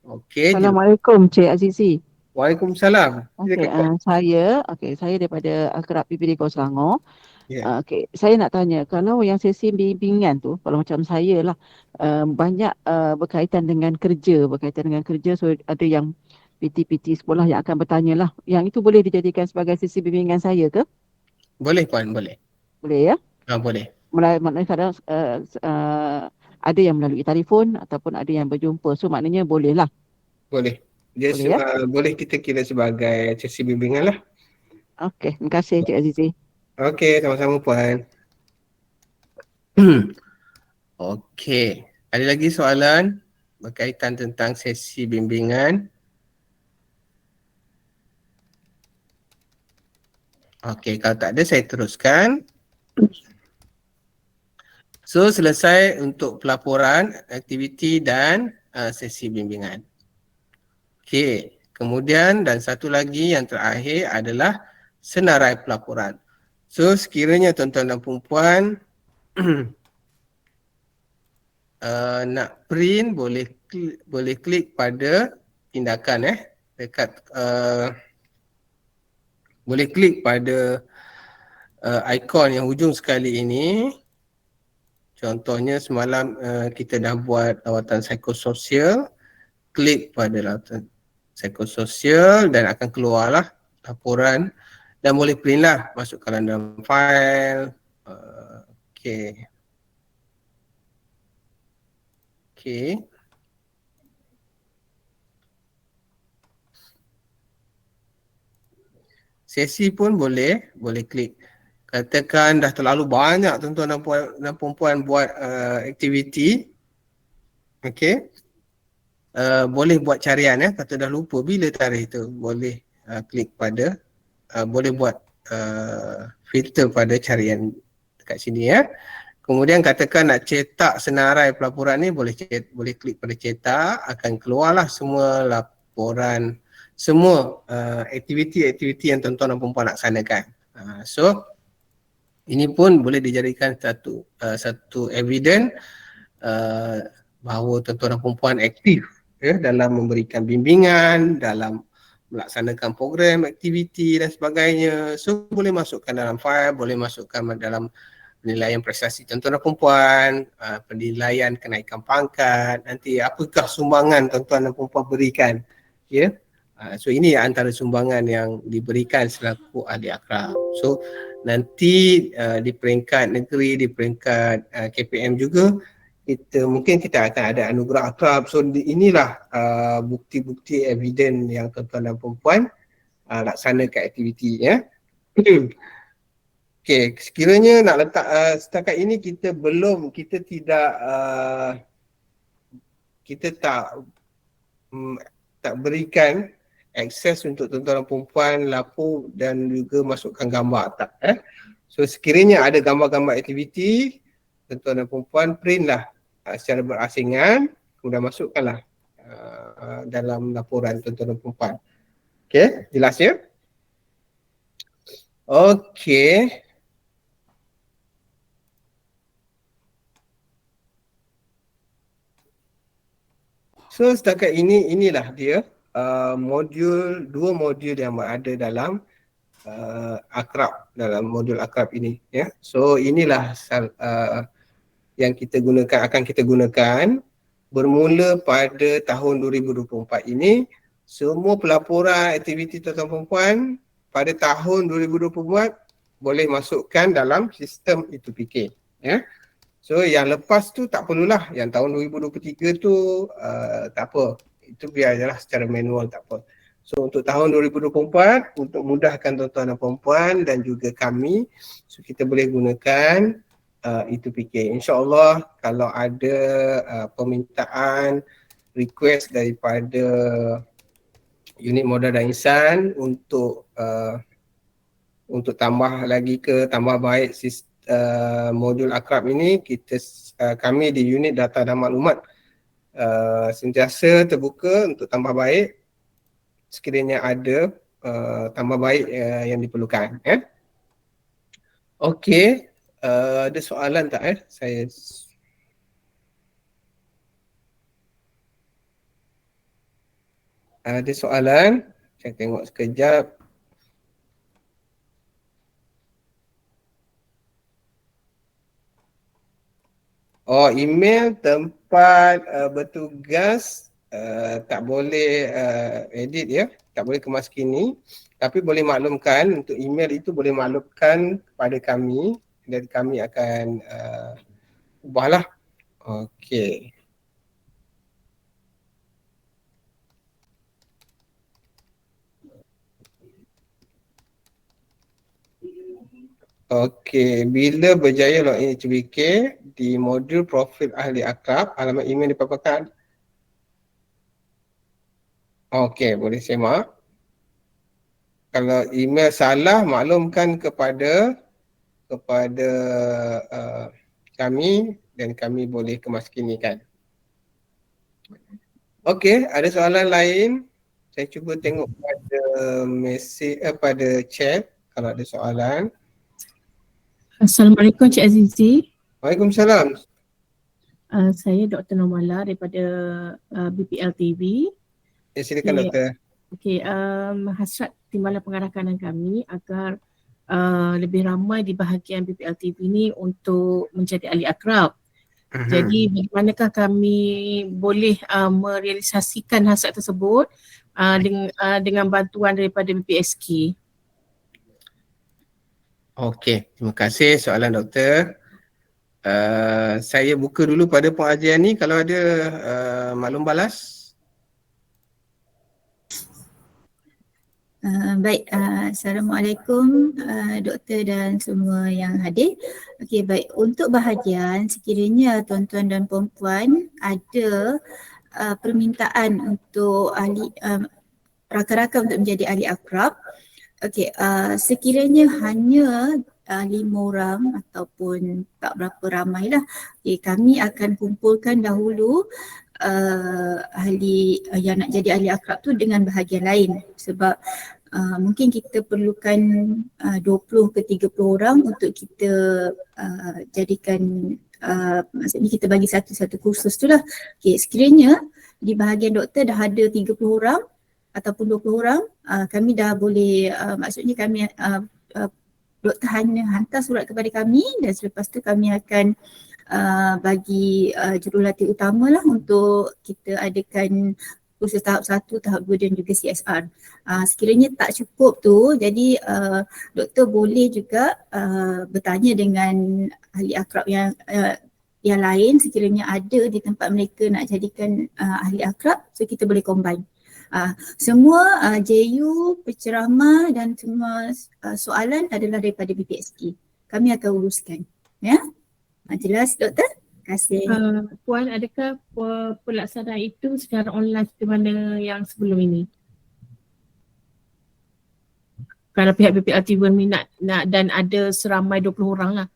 Okey. Assalamualaikum Cik Azizi. Waalaikumsalam. Okey, saya daripada Akrab PPD Kau Selangor. Yeah. Okey, saya nak tanya, kalau yang sesi bimbingan tu, kalau macam saya lah, banyak berkaitan dengan kerja, so ada yang PT-PT sekolah yang akan bertanya lah. Yang itu boleh dijadikan sebagai sesi bimbingan saya ke? Boleh Puan, boleh. Boleh ya? Boleh. Maknanya kadang ada yang melalui telefon ataupun ada yang berjumpa. So maknanya boleh lah. Boleh. Dia boleh, boleh kita kira sebagai sesi bimbingan lah. Okey, terima kasih Cik Azizi. Okey, sama-sama Puan. Okey, ada lagi soalan berkaitan tentang sesi bimbingan? Okey, kalau tak ada saya teruskan. So selesai untuk pelaporan, aktiviti dan sesi bimbingan. Okey, kemudian dan satu lagi yang terakhir adalah senarai pelaporan. So sekiranya tuan-tuan dan puan-puan nak print boleh klik pada tindakan dekat boleh klik pada ikon yang hujung sekali ini. Contohnya semalam kita dah buat lawatan psikososial, klik pada lawatan psikososial dan akan keluarlah laporan dan boleh print lah, masukkan dalam file. Okey. Sesi pun boleh klik. Katakan dah terlalu banyak tuan-tuan dan puan buat aktiviti. Okey. Boleh buat carian kata dah lupa bila tarikh tu, boleh klik pada boleh buat filter pada carian dekat sini Kemudian katakan nak cetak senarai pelaporan ni, boleh klik pada cetak, akan keluarlah semua laporan, semua aktiviti-aktiviti yang tuan-tuan dan puan laksanakan. So ini pun boleh dijadikan satu evidence bahawa tuan-tuan dan puan aktif dalam memberikan bimbingan, dalam melaksanakan program, aktiviti dan sebagainya. So boleh masukkan dalam file, boleh masukkan dalam penilaian prestasi tuan-tuan dan puan, penilaian kenaikan pangkat, nanti apakah sumbangan tuan-tuan dan puan berikan. So ini antara sumbangan yang diberikan selaku ahli akrab. So nanti di peringkat negeri, di peringkat KPM juga, mungkin kita akan ada anugerah akrab. So inilah bukti-bukti evidence yang tuan-tuan dan puan laksanakan aktiviti Okey, sekiranya nak letak setakat ini kita tak berikan akses untuk tuan-tuan dan puan lapor dan juga masukkan gambar tak So sekiranya ada gambar-gambar aktiviti, tuan-tuan dan puan print lah secara berasingan, kemudian masukkanlah dalam laporan tuan-tuan dan puan. Okey, jelas ya? Okey. So setakat inilah dia dua modul yang ada dalam akrab, dalam modul akrab ini So inilah yang akan kita gunakan bermula pada tahun 2024 ini. Semua pelaporan aktiviti tuan-tuan dan puan pada tahun 2024 boleh masukkan dalam sistem itu-PK So yang lepas tu tak perlulah, yang tahun 2023 tu tak apa, itu biar je lah secara manual, tak apa. So untuk tahun 2024, untuk mudahkan tuan-tuan dan puan dan juga kami, so kita boleh gunakan E2PK. InsyaAllah kalau ada permintaan, request daripada unit modal dan insan untuk tambah lagi tambah baik modul akrab ini, kami di unit data dan maklumat sentiasa terbuka untuk tambah baik sekiranya ada tambah baik yang diperlukan. Okey, ada soalan tak ada soalan? Saya tengok sekejap. Oh, email tempat bertugas tak boleh edit ya, tak boleh kemas kini, tapi boleh maklumkan, untuk email itu boleh maklumkan kepada kami dan kami akan ubahlah. Okey. Okey, bila berjaya login E2PK di modul profil ahli akrab, alamat email dipaparkan. Okey, boleh semak. Kalau email salah, maklumkan kepada kami dan kami boleh kemaskinikan. Okey, ada soalan lain? Saya cuba tengok pada mesej pada chat kalau ada soalan. Assalamualaikum Cik Azizi. Waalaikumsalam. Saya Dr. Normala daripada BPL TV. Ya, silakan doktor. Okey, hasrat timbalan pengarah-kanan kami agar lebih ramai di bahagian BPL TV ni untuk menjadi ahli akrab. Jadi bagaimanakah kami boleh merealisasikan hasrat tersebut dengan bantuan daripada BPSK? Okey, terima kasih soalan doktor. Saya buka dulu pada pengajian ni kalau ada maklum balas. Baik, Assalamualaikum doktor dan semua yang hadir. Okey, baik, untuk bahagian sekiranya tuan-tuan dan puan-puan ada permintaan untuk ahli rakan-rakan untuk menjadi ahli akrab. Okey, sekiranya hanya 5 orang ataupun tak berapa ramai lah, kami akan kumpulkan dahulu ahli yang nak jadi ahli akrab tu dengan bahagian lain, sebab mungkin kita perlukan 20 ke 30 orang untuk kita jadikan maksudnya kita bagi satu kursus tu lah. Okay, sekiranya di bahagian doktor dah ada 30 orang ataupun 20 orang, kami dah boleh maksudnya kami doktor hanya hantar surat kepada kami dan selepas tu kami akan bagi jurulatih utama lah untuk kita adakan kursus tahap 1, tahap 2 dan juga CSR. Sekiranya tak cukup tu, jadi doktor boleh juga bertanya dengan ahli akrab yang lain sekiranya ada di tempat mereka nak jadikan ahli akrab, so kita boleh combine. Semua JU, penceramah dan semua soalan adalah daripada BPSK. Kami akan uruskan. Ya? Jelas doktor? Terima kasih. Puan, adakah pelaksanaan itu secara online seperti mana yang sebelum ini? Kalau pihak BPL TV berminat dan ada seramai 20 orang lah.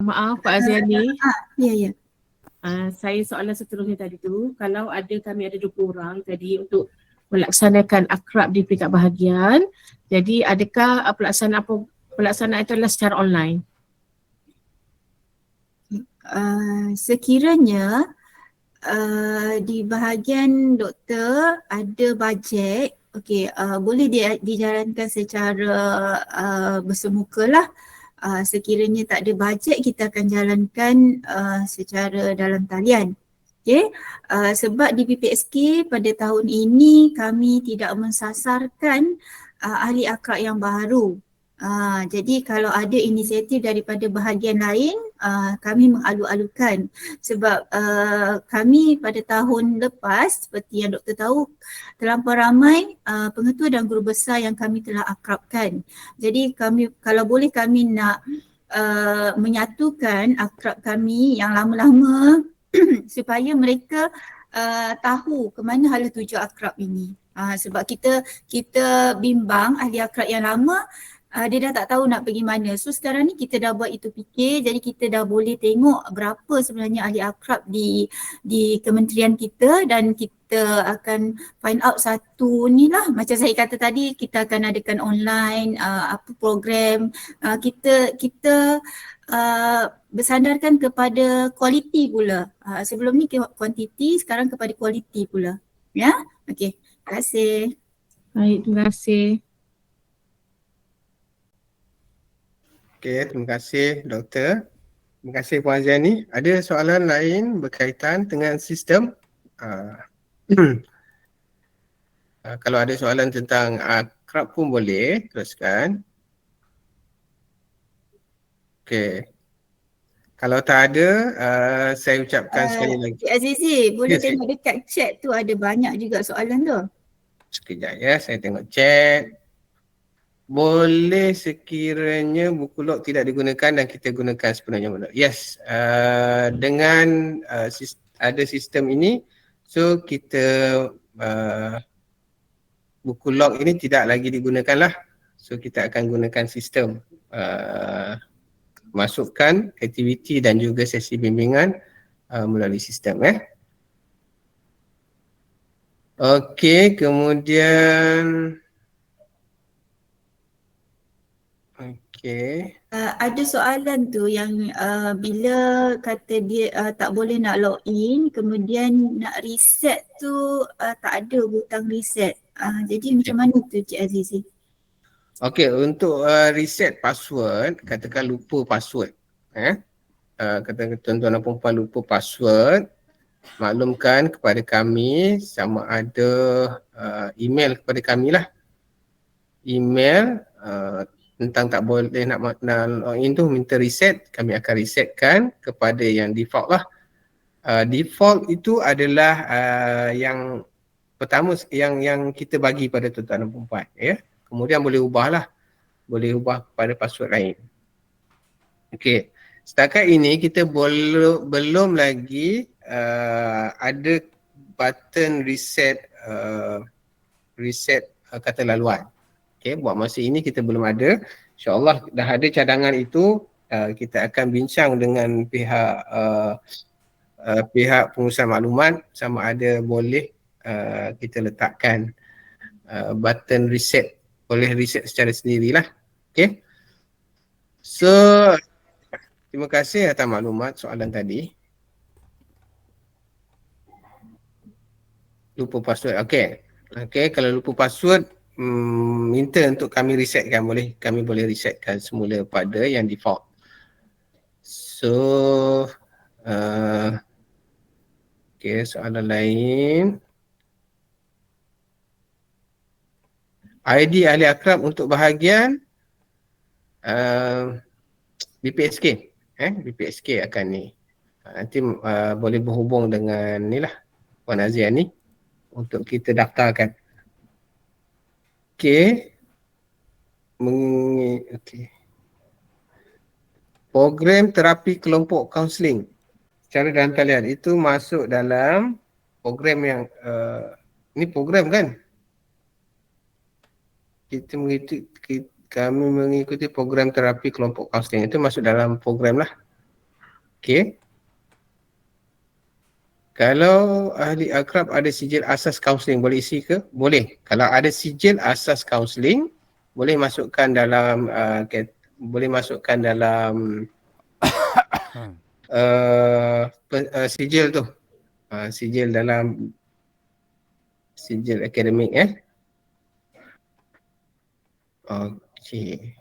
Maaf Pak Aziani. Ya. Saya soalan seterusnya tadi tu, kalau kami ada 20 orang, jadi untuk melaksanakan akrab di peringkat bahagian, jadi adakah pelaksanaan itu adalah secara online? Sekiranya di bahagian doktor ada bajet, boleh dijalankan secara bersemuka lah. Sekiranya tak ada bajet, kita akan jalankan secara dalam talian. Sebab di BPSK pada tahun ini kami tidak mensasarkan ahli akrab yang baru. Jadi kalau ada inisiatif daripada bahagian lain, kami mengalu-alukan sebab kami pada tahun lepas seperti yang doktor tahu terlampau ramai pengetua dan guru besar yang kami telah akrabkan. Jadi kami kalau boleh kami nak menyatukan akrab kami yang lama-lama supaya mereka tahu ke mana hala tuju akrab ini. Sebab kita bimbang ahli akrab yang lama, dia dah tak tahu nak pergi mana. So sekarang ni kita dah buat itu fikir, jadi kita dah boleh tengok berapa sebenarnya ahli akrab di kementerian kita dan kita akan find out satu ni lah. Macam saya kata tadi, kita akan adakan online apa program. Kita bersandarkan kepada kualiti pula. Sebelum ni kuantiti, sekarang kepada kualiti pula. Ya, okey. Terima kasih. Baik, terima kasih. Okey, terima kasih doktor. Terima kasih Puan Aziani. Ada soalan lain berkaitan dengan sistem? Kalau ada soalan tentang akrab pun boleh teruskan. Okey. Kalau tak ada, saya ucapkan sekali lagi. Cik Azizi, boleh Yes, tengok dekat chat tu ada banyak juga soalan tu. Sekejap ya, saya tengok chat. Boleh sekiranya buku log tidak digunakan dan kita gunakan sepenuhnya buku log. Yes, dengan ada sistem ini, so kita buku log ini tidak lagi digunakan lah. So kita akan gunakan sistem masukkan aktiviti dan juga sesi bimbingan melalui sistem. Okey, kemudian Ada soalan tu yang bila kata dia tak boleh nak login, kemudian nak reset tu tak ada butang reset. Jadi macam mana tu Cik Azizi? Okey, untuk reset password, katakan lupa password. Katakan tuan-tuan dan puan lupa password, maklumkan kepada kami sama ada email kepada kami lah. Email tentang tak boleh nak login tu minta reset, kami akan resetkan kepada yang default lah. Default itu adalah yang pertama yang kita bagi pada tuan-tuan dan puan, ya. Kemudian boleh ubah lah, boleh ubah kepada password lain. Okey, setakat ini kita belum lagi ada button reset kata laluan. Okay, buat masa ini kita belum ada. InsyaAllah dah ada cadangan itu, kita akan bincang dengan pihak pengurusan maklumat sama ada boleh kita letakkan button reset, boleh reset secara sendirilah. Okay. So, terima kasih atas maklumat soalan tadi. Lupa password, okay. Okay, kalau lupa password, minta untuk kami resetkan, kami boleh resetkan semula pada yang default. So, okay, soalan lain. ID ahli akrab untuk bahagian BPSK. BPSK akan ni. Nanti boleh berhubung dengan ni lah, Puan Aziani untuk kita daftarkan. Okey. Program terapi kelompok kaunseling secara dalam talian itu masuk dalam program yang ni program kan? Kami mengikuti program terapi kelompok kaunseling, itu masuk dalam program lah. Okey. Kalau ahli akrab ada sijil asas kaunseling, boleh isi ke? Boleh. Kalau ada sijil asas kaunseling, boleh masukkan dalam sijil tu. Sijil dalam sijil akademik Okey.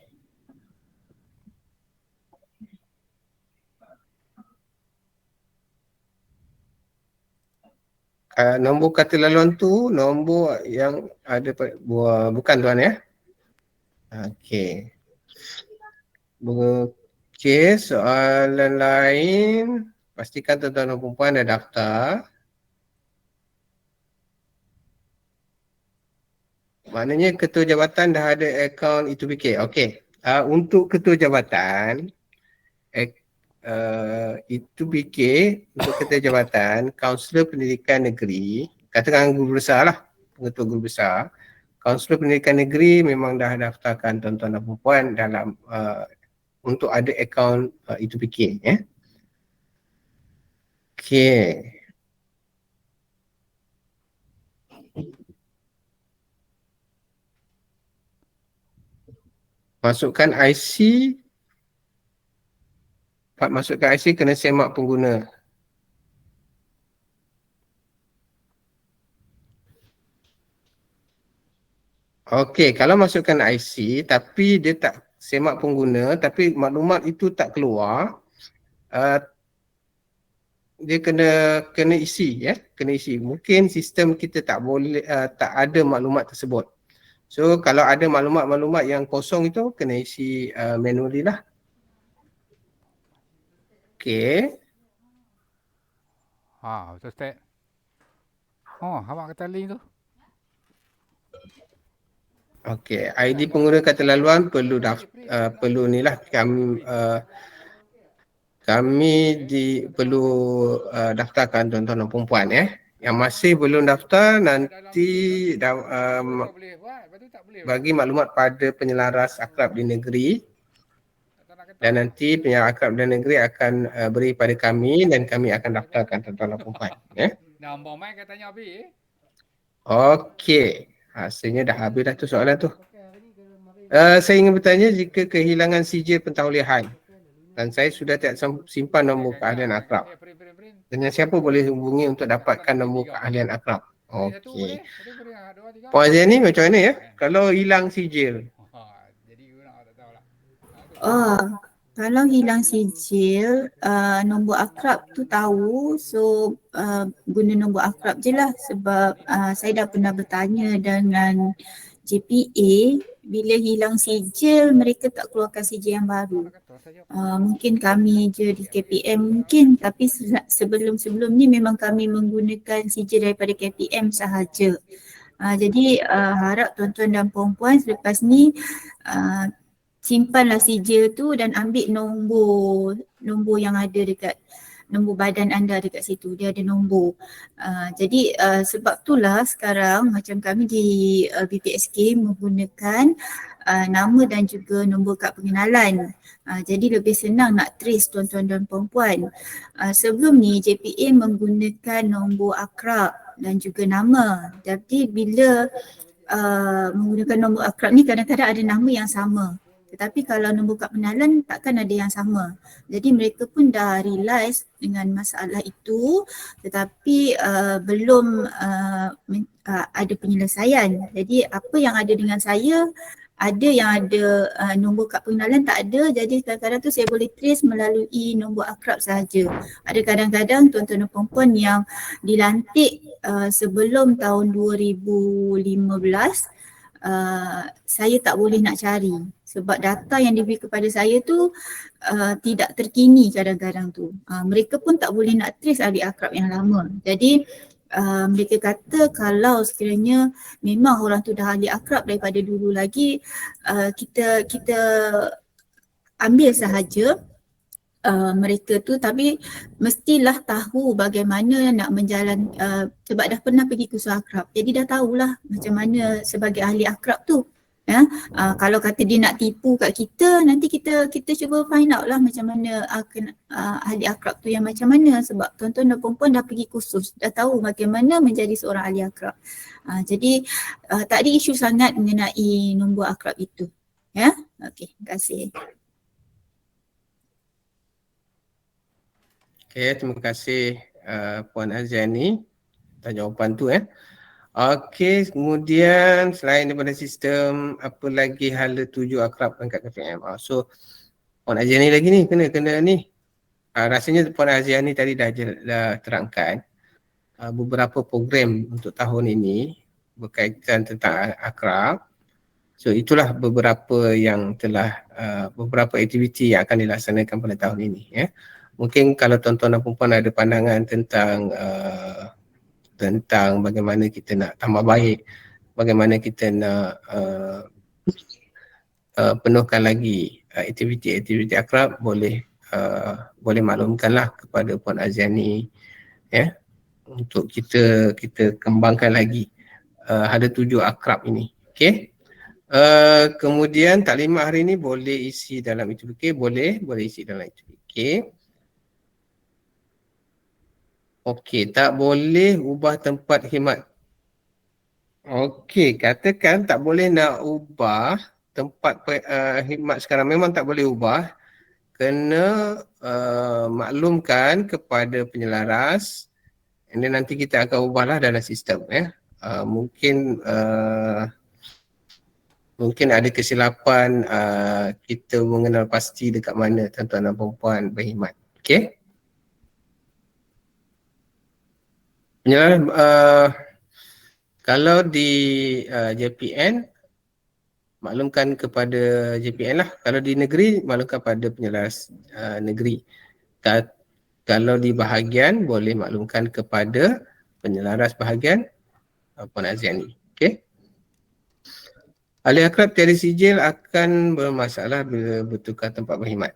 Nombor kata laluan tu nombor yang ada bukan tuan ya. Okey. Okey, soalan lain. Pastikan tuan-tuan dan puan dah daftar. Maknanya ketua jabatan dah ada akaun E2PK. Okey. Untuk ketua jabatan, E2PK untuk ketua jabatan, kaunselor pendidikan negeri, katakan guru besar lah, pengetua guru besar. Kaunselor pendidikan negeri memang dah daftarkan tuan-tuan dan puan dalam untuk ada akaun E2PK. Okey. Masukkan IC. Masukkan IC kena semak pengguna. Okey, kalau masukkan IC tapi dia tak semak pengguna tapi maklumat itu tak keluar, dia kena isi kena isi. Mungkin sistem kita tak boleh tak ada maklumat tersebut. So kalau ada maklumat-maklumat yang kosong itu kena isi manually lah. Okey. Betul Ustaz. Awak kata link tu. Okey, ID pengguna kata laluan perlu perlu ni lah kami perlu daftarkan tuan-tuan dan puan Yang masih belum daftar nanti bagi maklumat pada penyelaras akrab di negeri dan nanti penyelaras akrab di negeri akan beri pada kami dan kami akan daftarkan tuan-tuan dan puan Nombor mai katanya habis. Okey. Rasanya dah habis dah tu soalan tu. Saya ingin bertanya jika kehilangan sijil pentaulihan dan saya sudah tidak simpan nombor keahlian akrab. Dengan siapa boleh hubungi untuk dapatkan nombor keahlian akrab? Okey. Puan Azani macam mana ya? Kalau hilang sijil. Kalau hilang sijil, nombor akrab tu tahu, so guna nombor akrab je lah sebab saya dah pernah bertanya dengan JPA, bila hilang sijil mereka tak keluarkan sijil yang baru. Mungkin kami je di KPM mungkin, tapi sebelum ni memang kami menggunakan sijil daripada KPM sahaja. Jadi harap tuan-tuan dan puan-puan selepas ni simpanlah sijil tu dan ambil nombor yang ada dekat nombor badan anda dekat situ, dia ada nombor. Jadi sebab itulah sekarang macam kami di BPSK menggunakan nama dan juga nombor kad pengenalan. Jadi lebih senang nak trace tuan-tuan dan puan-puan. Sebelum ni JPA menggunakan nombor akrab dan juga nama. Jadi bila menggunakan nombor akrab ni kadang-kadang ada nama yang sama. Tetapi kalau nombor kad pengenalan takkan ada yang sama. Jadi mereka pun dah realise dengan masalah itu tetapi belum ada penyelesaian. Jadi apa yang ada dengan saya, ada yang ada nombor kad pengenalan tak ada, jadi kadang-kadang tu saya boleh trace melalui nombor akrab sahaja. Ada kadang-kadang tuan-tuan dan puan-puan yang dilantik sebelum tahun 2015, saya tak boleh nak cari sebab data yang diberi kepada saya tu tidak terkini kadang-kadang tu. Mereka pun tak boleh nak trace ahli akrab yang lama. Jadi mereka kata kalau sekiranya memang orang tu dah ahli akrab daripada dulu lagi, kita ambil sahaja mereka tu, tapi mestilah tahu bagaimana nak sebab dah pernah pergi kursus akrab. Jadi dah tahulah macam mana sebagai ahli akrab tu. Kalau kata dia nak tipu kat kita, nanti kita cuba find out lah macam mana ahli akrab tu yang macam mana, sebab tuan-tuan dan puan-puan dah pergi kursus, dah tahu bagaimana menjadi seorang ahli akrab. Jadi tak ada isu sangat mengenai nombor akrab itu. Okey, terima kasih. Okay, terima kasih Puan Azani atas jawapan tu Okey, kemudian selain daripada sistem, apa lagi hala tuju akrab kat KPM? So Puan Azani lagi ni kena ni. Rasanya Puan Azani tadi dah terangkan beberapa program untuk tahun ini berkaitan tentang akrab. So itulah beberapa yang telah beberapa aktiviti yang akan dilaksanakan pada tahun ini ya. Mungkin kalau tuan-tuan dan puan ada pandangan tentang bagaimana kita nak tambah baik, bagaimana kita nak penuhkan lagi aktiviti-aktiviti akrab, boleh maklumkanlah kepada Puan Aziani ya, untuk kita kembangkan lagi ada 7 akrab ini. Okey. Kemudian taklimat hari ini boleh isi dalam ITPK, boleh isi dalam ITPK. Okey, tak boleh ubah tempat khidmat. Okey, katakan tak boleh nak ubah tempat khidmat sekarang, memang tak boleh ubah. Kena maklumkan kepada penyelaras, and then nanti kita akan ubahlah dalam sistem ya. Mungkin ada kesilapan kita mengenal pasti dekat mana tuan-tuan dan puan berkhidmat. Okey. Penyelaras kalau di JPN maklumkan kepada JPN lah. Kalau di negeri maklumkan pada penyelaras negeri. Kalau di bahagian boleh maklumkan kepada penyelaras bahagian Puan Aziani. Okey. Ahli akrab tiada sijil akan bermasalah bila bertukar tempat berkhidmat.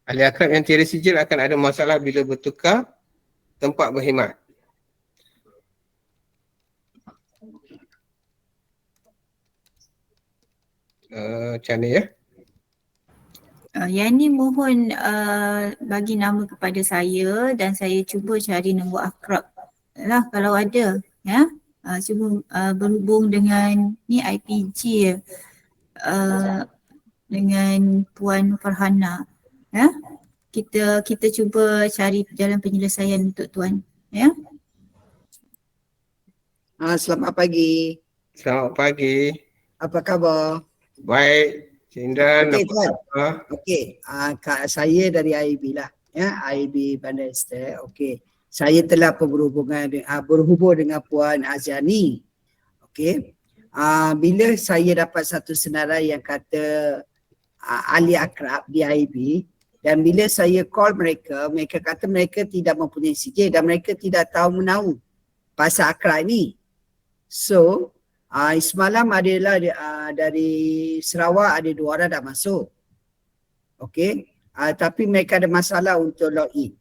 Ahli akrab yang tiada sijil akan ada masalah bila bertukar tempat berkhidmat. Macam mana ya? Yang ni mohon bagi nama kepada saya dan saya cuba cari nombor akrab lah kalau ada ya. Cuba berhubung dengan ni IPG dengan Puan Farhana ya. Kita cuba cari jalan penyelesaian untuk tuan ya. Selamat pagi. Selamat pagi. Apa khabar? Baik, Cik Indran. Okey tuan. Okey, saya dari IB lah ya, IB Bandar Estate. Okey. Saya telah berhubung dengan Puan Aziani. Okey. Bila saya dapat satu senarai yang kata ahli akrab di IB, dan bila saya call mereka kata mereka tidak mempunyai sijil dan mereka tidak tahu menahu pasal akrab ni. So, semalam adalah dari Sarawak ada 2 orang dah masuk. Okey. Tapi mereka ada masalah untuk login.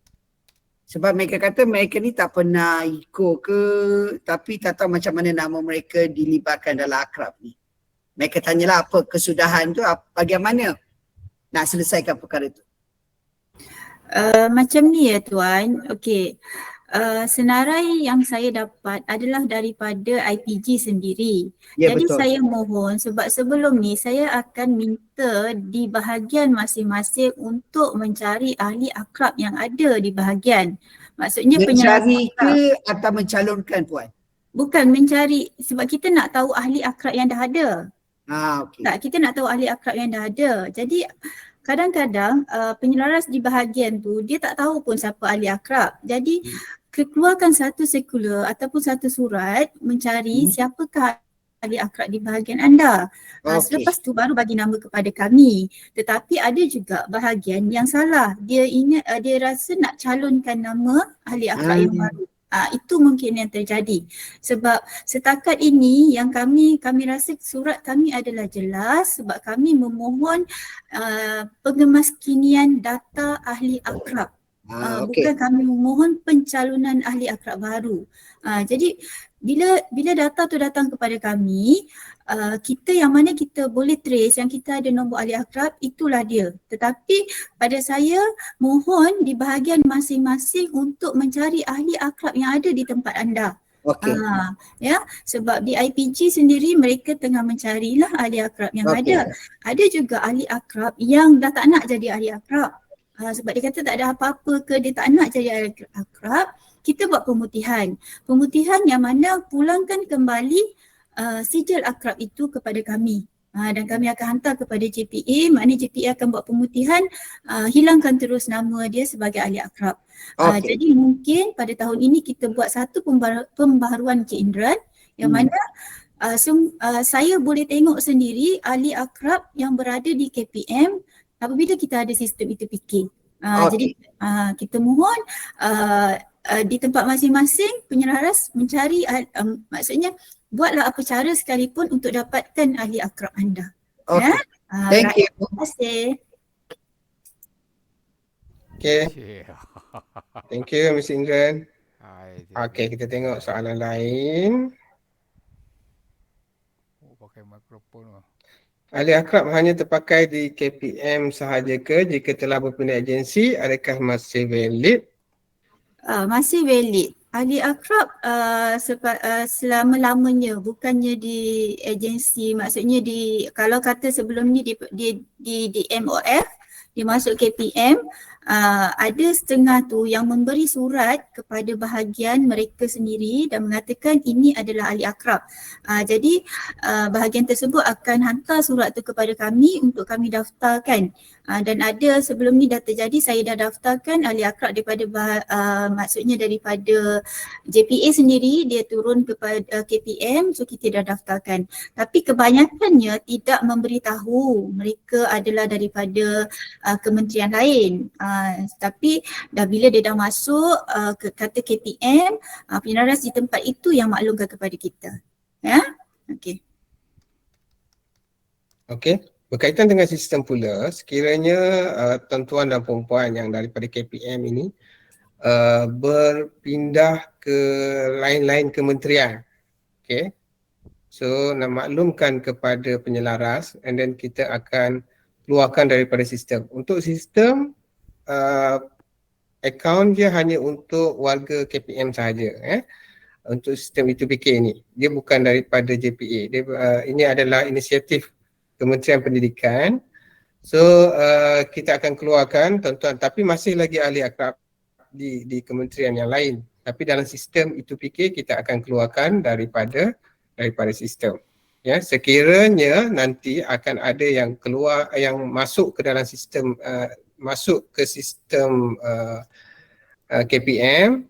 Sebab mereka kata mereka ni tak pernah ikut ke, tapi tak tahu macam mana nama mereka dilibatkan dalam akrab ni. Mereka tanyalah apa kesudahan tu, bagaimana nak selesaikan perkara tu. Macam ni ya tuan. Okey. Senarai yang saya dapat adalah daripada IPG sendiri. Ya, jadi betul. Saya mohon sebab sebelum ni saya akan minta di bahagian masing-masing untuk mencari ahli akrab yang ada di bahagian. Maksudnya mencari ke atau mencalonkan puan? Bukan mencari, sebab kita nak tahu ahli akrab yang dah ada. Okay. Tak, kita nak tahu ahli akrab yang dah ada. Jadi kadang-kadang penyelaras di bahagian tu dia tak tahu pun siapa ahli akrab. Jadi keluarkan satu sirkular ataupun satu surat mencari siapakah ahli akrab di bahagian anda. Selepas tu baru bagi nama kepada kami. Tetapi ada juga bahagian yang salah. Dia ingat dia rasa nak calonkan nama ahli akrab yang baru. Itu mungkin yang terjadi. Sebab setakat ini yang kami rasa surat kami adalah jelas sebab kami memohon pengemaskinian data ahli akrab. Bukan kami memohon pencalonan ahli akrab baru. Jadi bila data tu datang kepada kami, kita yang mana kita boleh trace, yang kita ada nombor ahli akrab, itulah dia. Tetapi pada saya mohon di bahagian masing-masing untuk mencari ahli akrab yang ada di tempat anda. Ya, sebab di IPG sendiri mereka tengah mencarilah ahli akrab yang ada. Ada juga ahli akrab yang dah tak nak jadi ahli akrab. Sebab dia kata tak ada apa-apa ke, dia tak nak jadi ahli akrab. Kita buat pemutihan. Pemutihan yang mana pulangkan kembali sijil akrab itu kepada kami. Dan kami akan hantar kepada JPA, maknanya JPA akan buat pemutihan, hilangkan terus nama dia sebagai ahli akrab. Jadi mungkin pada tahun ini kita buat satu pembaharuan Cik Indran yang mana Saya boleh tengok sendiri ahli akrab yang berada di KPM apabila kita ada sistem itu-PK. Jadi kita mohon di tempat masing-masing penyelaras mencari maksudnya buatlah apa cara sekalipun untuk dapatkan ahli akrab anda. Okay. Thank you. Terima kasih. Okay. Thank you Ms. Indran. Okay, kita tengok soalan lain. Pakai mikrofon. Ahli akrab hanya terpakai di KPM sahaja ke? Jika telah berpindah agensi, adakah masih valid? Masih valid. Ahli akrab selama-lamanya, bukannya di agensi, maksudnya kalau kata sebelum ni di MOF, dia masuk KPM, ada setengah tu yang memberi surat kepada bahagian mereka sendiri dan mengatakan ini adalah ahli akrab. Jadi bahagian tersebut akan hantar surat tu kepada kami untuk kami daftarkan. Dan ada sebelum ni dah terjadi, saya dah daftarkan ahli akrab daripada maksudnya daripada JPA sendiri, dia turun kepada KPM, so kita dah daftarkan. Tapi kebanyakannya tidak memberitahu mereka adalah daripada kementerian lain. Tapi dah bila dia dah masuk kata KPM, penyelaras di tempat itu yang maklumkan kepada kita. Ya? Okey. Okey. Berkaitan dengan sistem pula, sekiranya tuan-tuan dan puan-puan yang daripada KPM ini berpindah ke lain-lain kementerian. Okay. So nak maklumkan kepada penyelaras and then kita akan keluarkan daripada sistem. Untuk sistem akaun dia hanya untuk warga KPM sahaja. Untuk sistem itu-PK ni. Dia bukan daripada JPA. Ini adalah inisiatif Kementerian Pendidikan. So kita akan keluarkan tuan-tuan, tapi masih lagi ahli akrab di kementerian yang lain. Tapi dalam sistem itu-PK kita akan keluarkan daripada sistem. Ya, sekiranya nanti akan ada yang keluar, yang masuk ke dalam sistem, masuk ke sistem KPM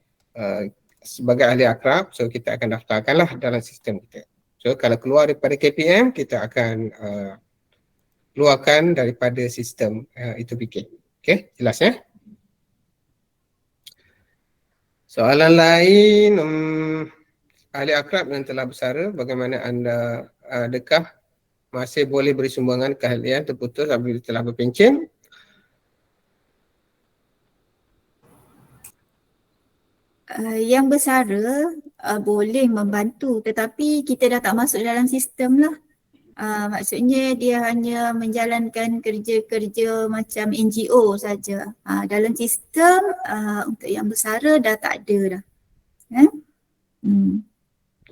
sebagai ahli akrab, so kita akan daftarkanlah dalam sistem kita. So kalau keluar daripada KPM, kita akan keluarkan daripada sistem itu-PK. Okay, jelas ya? Soalan lain, ahli akrab yang telah bersara, bagaimana anda, adakah masih boleh beri sumbangan keahlian terputus apabila telah berpencen? Yang bersara boleh membantu, tetapi kita dah tak masuk dalam sistem lah. Maksudnya dia hanya menjalankan kerja-kerja macam NGO saja. Dalam sistem untuk yang bersara dah tak ada dah.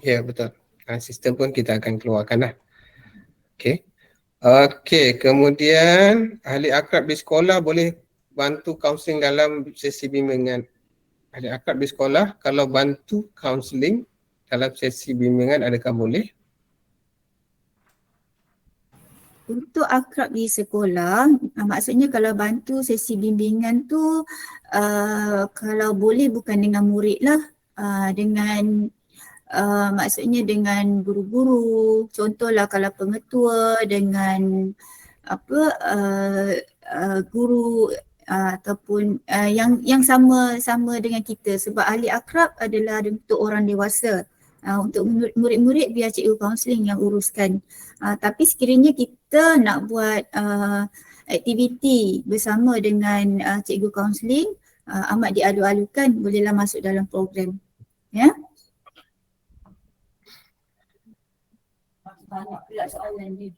Ya, betul. Sistem pun kita akan keluarkan lah. Okay. Okay, kemudian ahli akrab di sekolah boleh bantu kaunseling dalam sesi bimbingan. Ahli akrab di sekolah kalau bantu kaunseling dalam sesi bimbingan, adakah boleh? Untuk akrab di sekolah, maksudnya kalau bantu sesi bimbingan tu kalau boleh bukan dengan murid lah, dengan maksudnya dengan guru-guru. Contohlah kalau pengetua dengan guru ataupun yang sama dengan kita, sebab ahli akrab adalah untuk orang dewasa. Untuk murid-murid biar cikgu kaunseling yang uruskan. Tapi sekiranya kita nak buat aktiviti bersama dengan cikgu kaunseling, amat dialu-alukan, bolehlah masuk dalam program. Ya. Banyak pula soalan ni.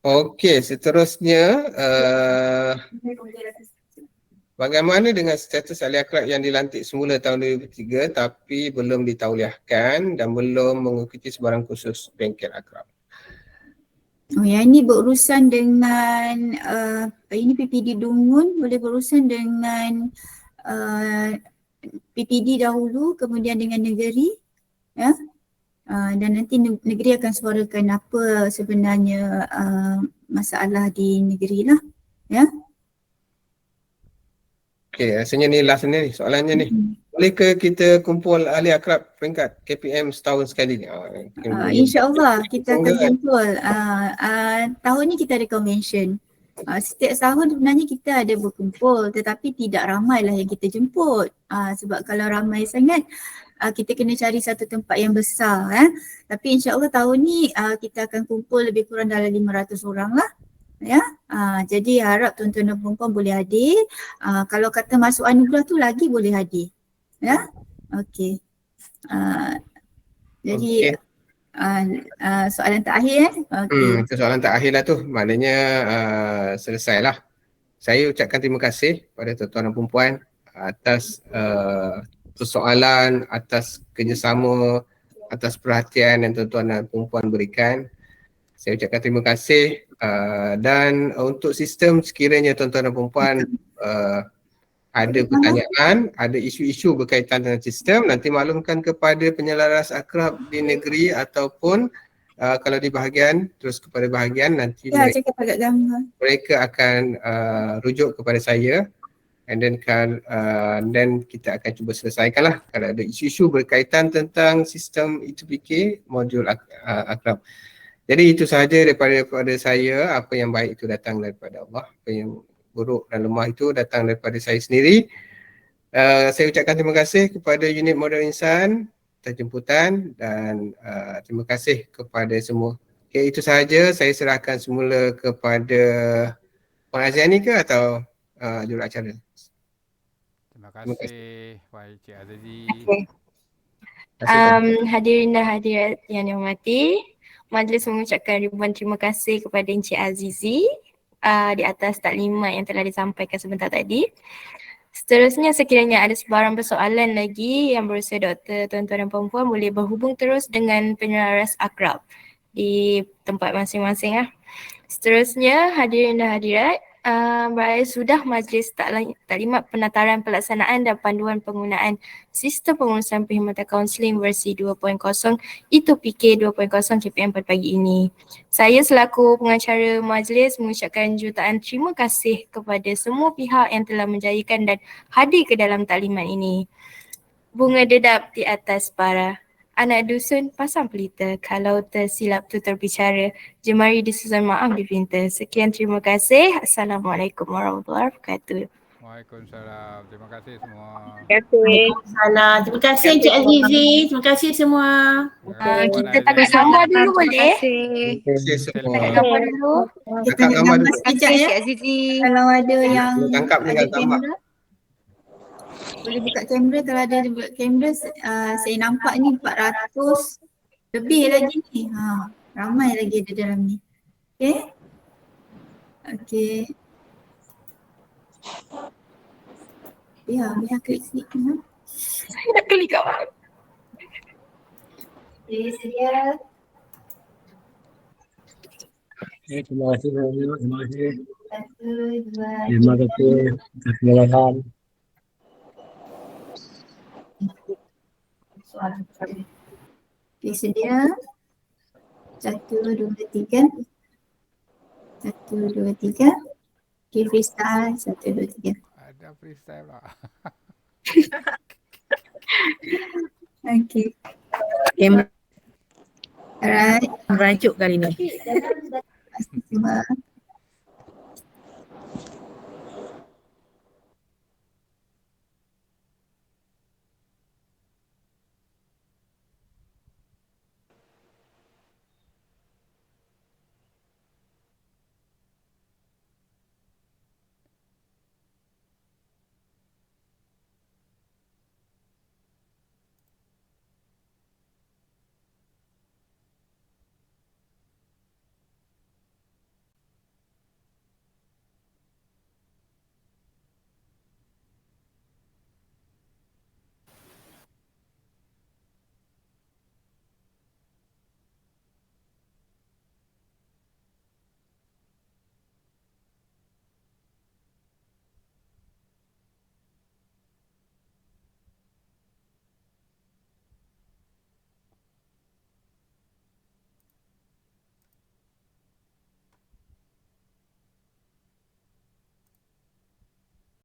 Okey, seterusnya bagaimana dengan status ahli akrab yang dilantik semula tahun 2003 tapi belum ditauliahkan dan belum mengikuti sebarang kursus bengkel akrab? Yang ini berurusan dengan ini PPD Dungun, boleh berurusan dengan PPD dahulu, kemudian dengan negeri, ya. Dan nanti negeri akan suarakan apa sebenarnya masalah di negeri lah, ya. Okey, rasanya ni last ni soalannya ni. Boleh ke kita kumpul ahli akrab peringkat KPM setahun sekali? InsyaAllah kita akan kumpul. Tahun ni kita ada convention. Setiap tahun sebenarnya kita ada berkumpul tetapi tidak ramai lah yang kita jemput. Sebab kalau ramai sangat kita kena cari satu tempat yang besar. Tapi insyaAllah tahun ni kita akan kumpul lebih kurang dalam 500 orang lah. Ya, jadi harap tuan-tuan dan puan-puan boleh hadir. Kalau kata masuk anugerah tu lagi boleh hadir. Ya, okey. Jadi soalan terakhir Itu soalan terakhir lah tu. Maknanya selesailah. Saya ucapkan terima kasih kepada tuan-tuan dan puan atas persoalan, atas kerjasama, atas perhatian yang tuan-tuan dan puan berikan. Saya ucapkan terima kasih dan untuk sistem sekiranya tuan-tuan dan puan ada pertanyaan, ada isu-isu berkaitan dengan sistem, nanti maklumkan kepada penyelaras akrab di negeri ataupun kalau di bahagian, terus kepada bahagian nanti mereka akan rujuk kepada saya and then kita akan cuba selesaikanlah kalau ada isu-isu berkaitan tentang sistem E2PK modul akrab. Jadi itu sahaja daripada saya. Apa yang baik itu datang daripada Allah, apa yang buruk dan lemah itu datang daripada saya sendiri. Saya ucapkan terima kasih kepada unit modal insan atas jemputan dan terima kasih kepada semua. Okay, itu sahaja. Saya serahkan semula kepada Puan Aziani ke atau juruacara. Terima kasih Wahai Cik Azizi. Hadirin dan hadirat yang dihormati, majlis mengucapkan ribuan terima kasih kepada Encik Azizi di atas taklimat yang telah disampaikan sebentar tadi. Seterusnya sekiranya ada sebarang persoalan lagi yang berusia doktor, tuan-tuan dan puan-puan boleh berhubung terus dengan penyelaras akrab di tempat masing-masing. Seterusnya hadirin dan hadirat, berakhir sudah majlis taklimat penataran pelaksanaan dan panduan penggunaan sistem pengurusan perkhidmatan kaunseling versi 2.0 E2PK 2.0 KPM pada pagi ini. Saya selaku pengacara majlis mengucapkan jutaan terima kasih kepada semua pihak yang telah menjayakan dan hadir ke dalam taklimat ini. Bunga dedap di atas para anak dusun pasang pelita, kalau tersilap tutur bicara, jemari disusun maaf dipinta. Sekian, terima kasih. Assalamualaikum warahmatullahi wabarakatuh. Waalaikumsalam. Terima kasih semua. Waalaikumsalam. Terima kasih Encik Azizi. Terima kasih semua. Kita takat gambar dulu boleh? Terima kasih semua. Takat gambar dulu. Kita nak gambar sekejap ya. Kalau ada yang tangkap dengan gambar. Boleh buka kamera, kalau ada buka kamera saya nampak ni 400 lebih lagi ni. Ramai lagi ada dalam ni. Okey. Ya, klik sikit. Saya nak klik gambar. Okay, sedia. Terima kasih banyak. Terima kasih. Satu, dua, Terima kasih atas pengalaman. soalan. Okay, sedia. 1, 2, 3. 1, 2, 3. Okay, freestyle. 1, 2, 3. Ada freestyle lah. Okay. Alright. Merajuk kali ni. Terima kasih semua.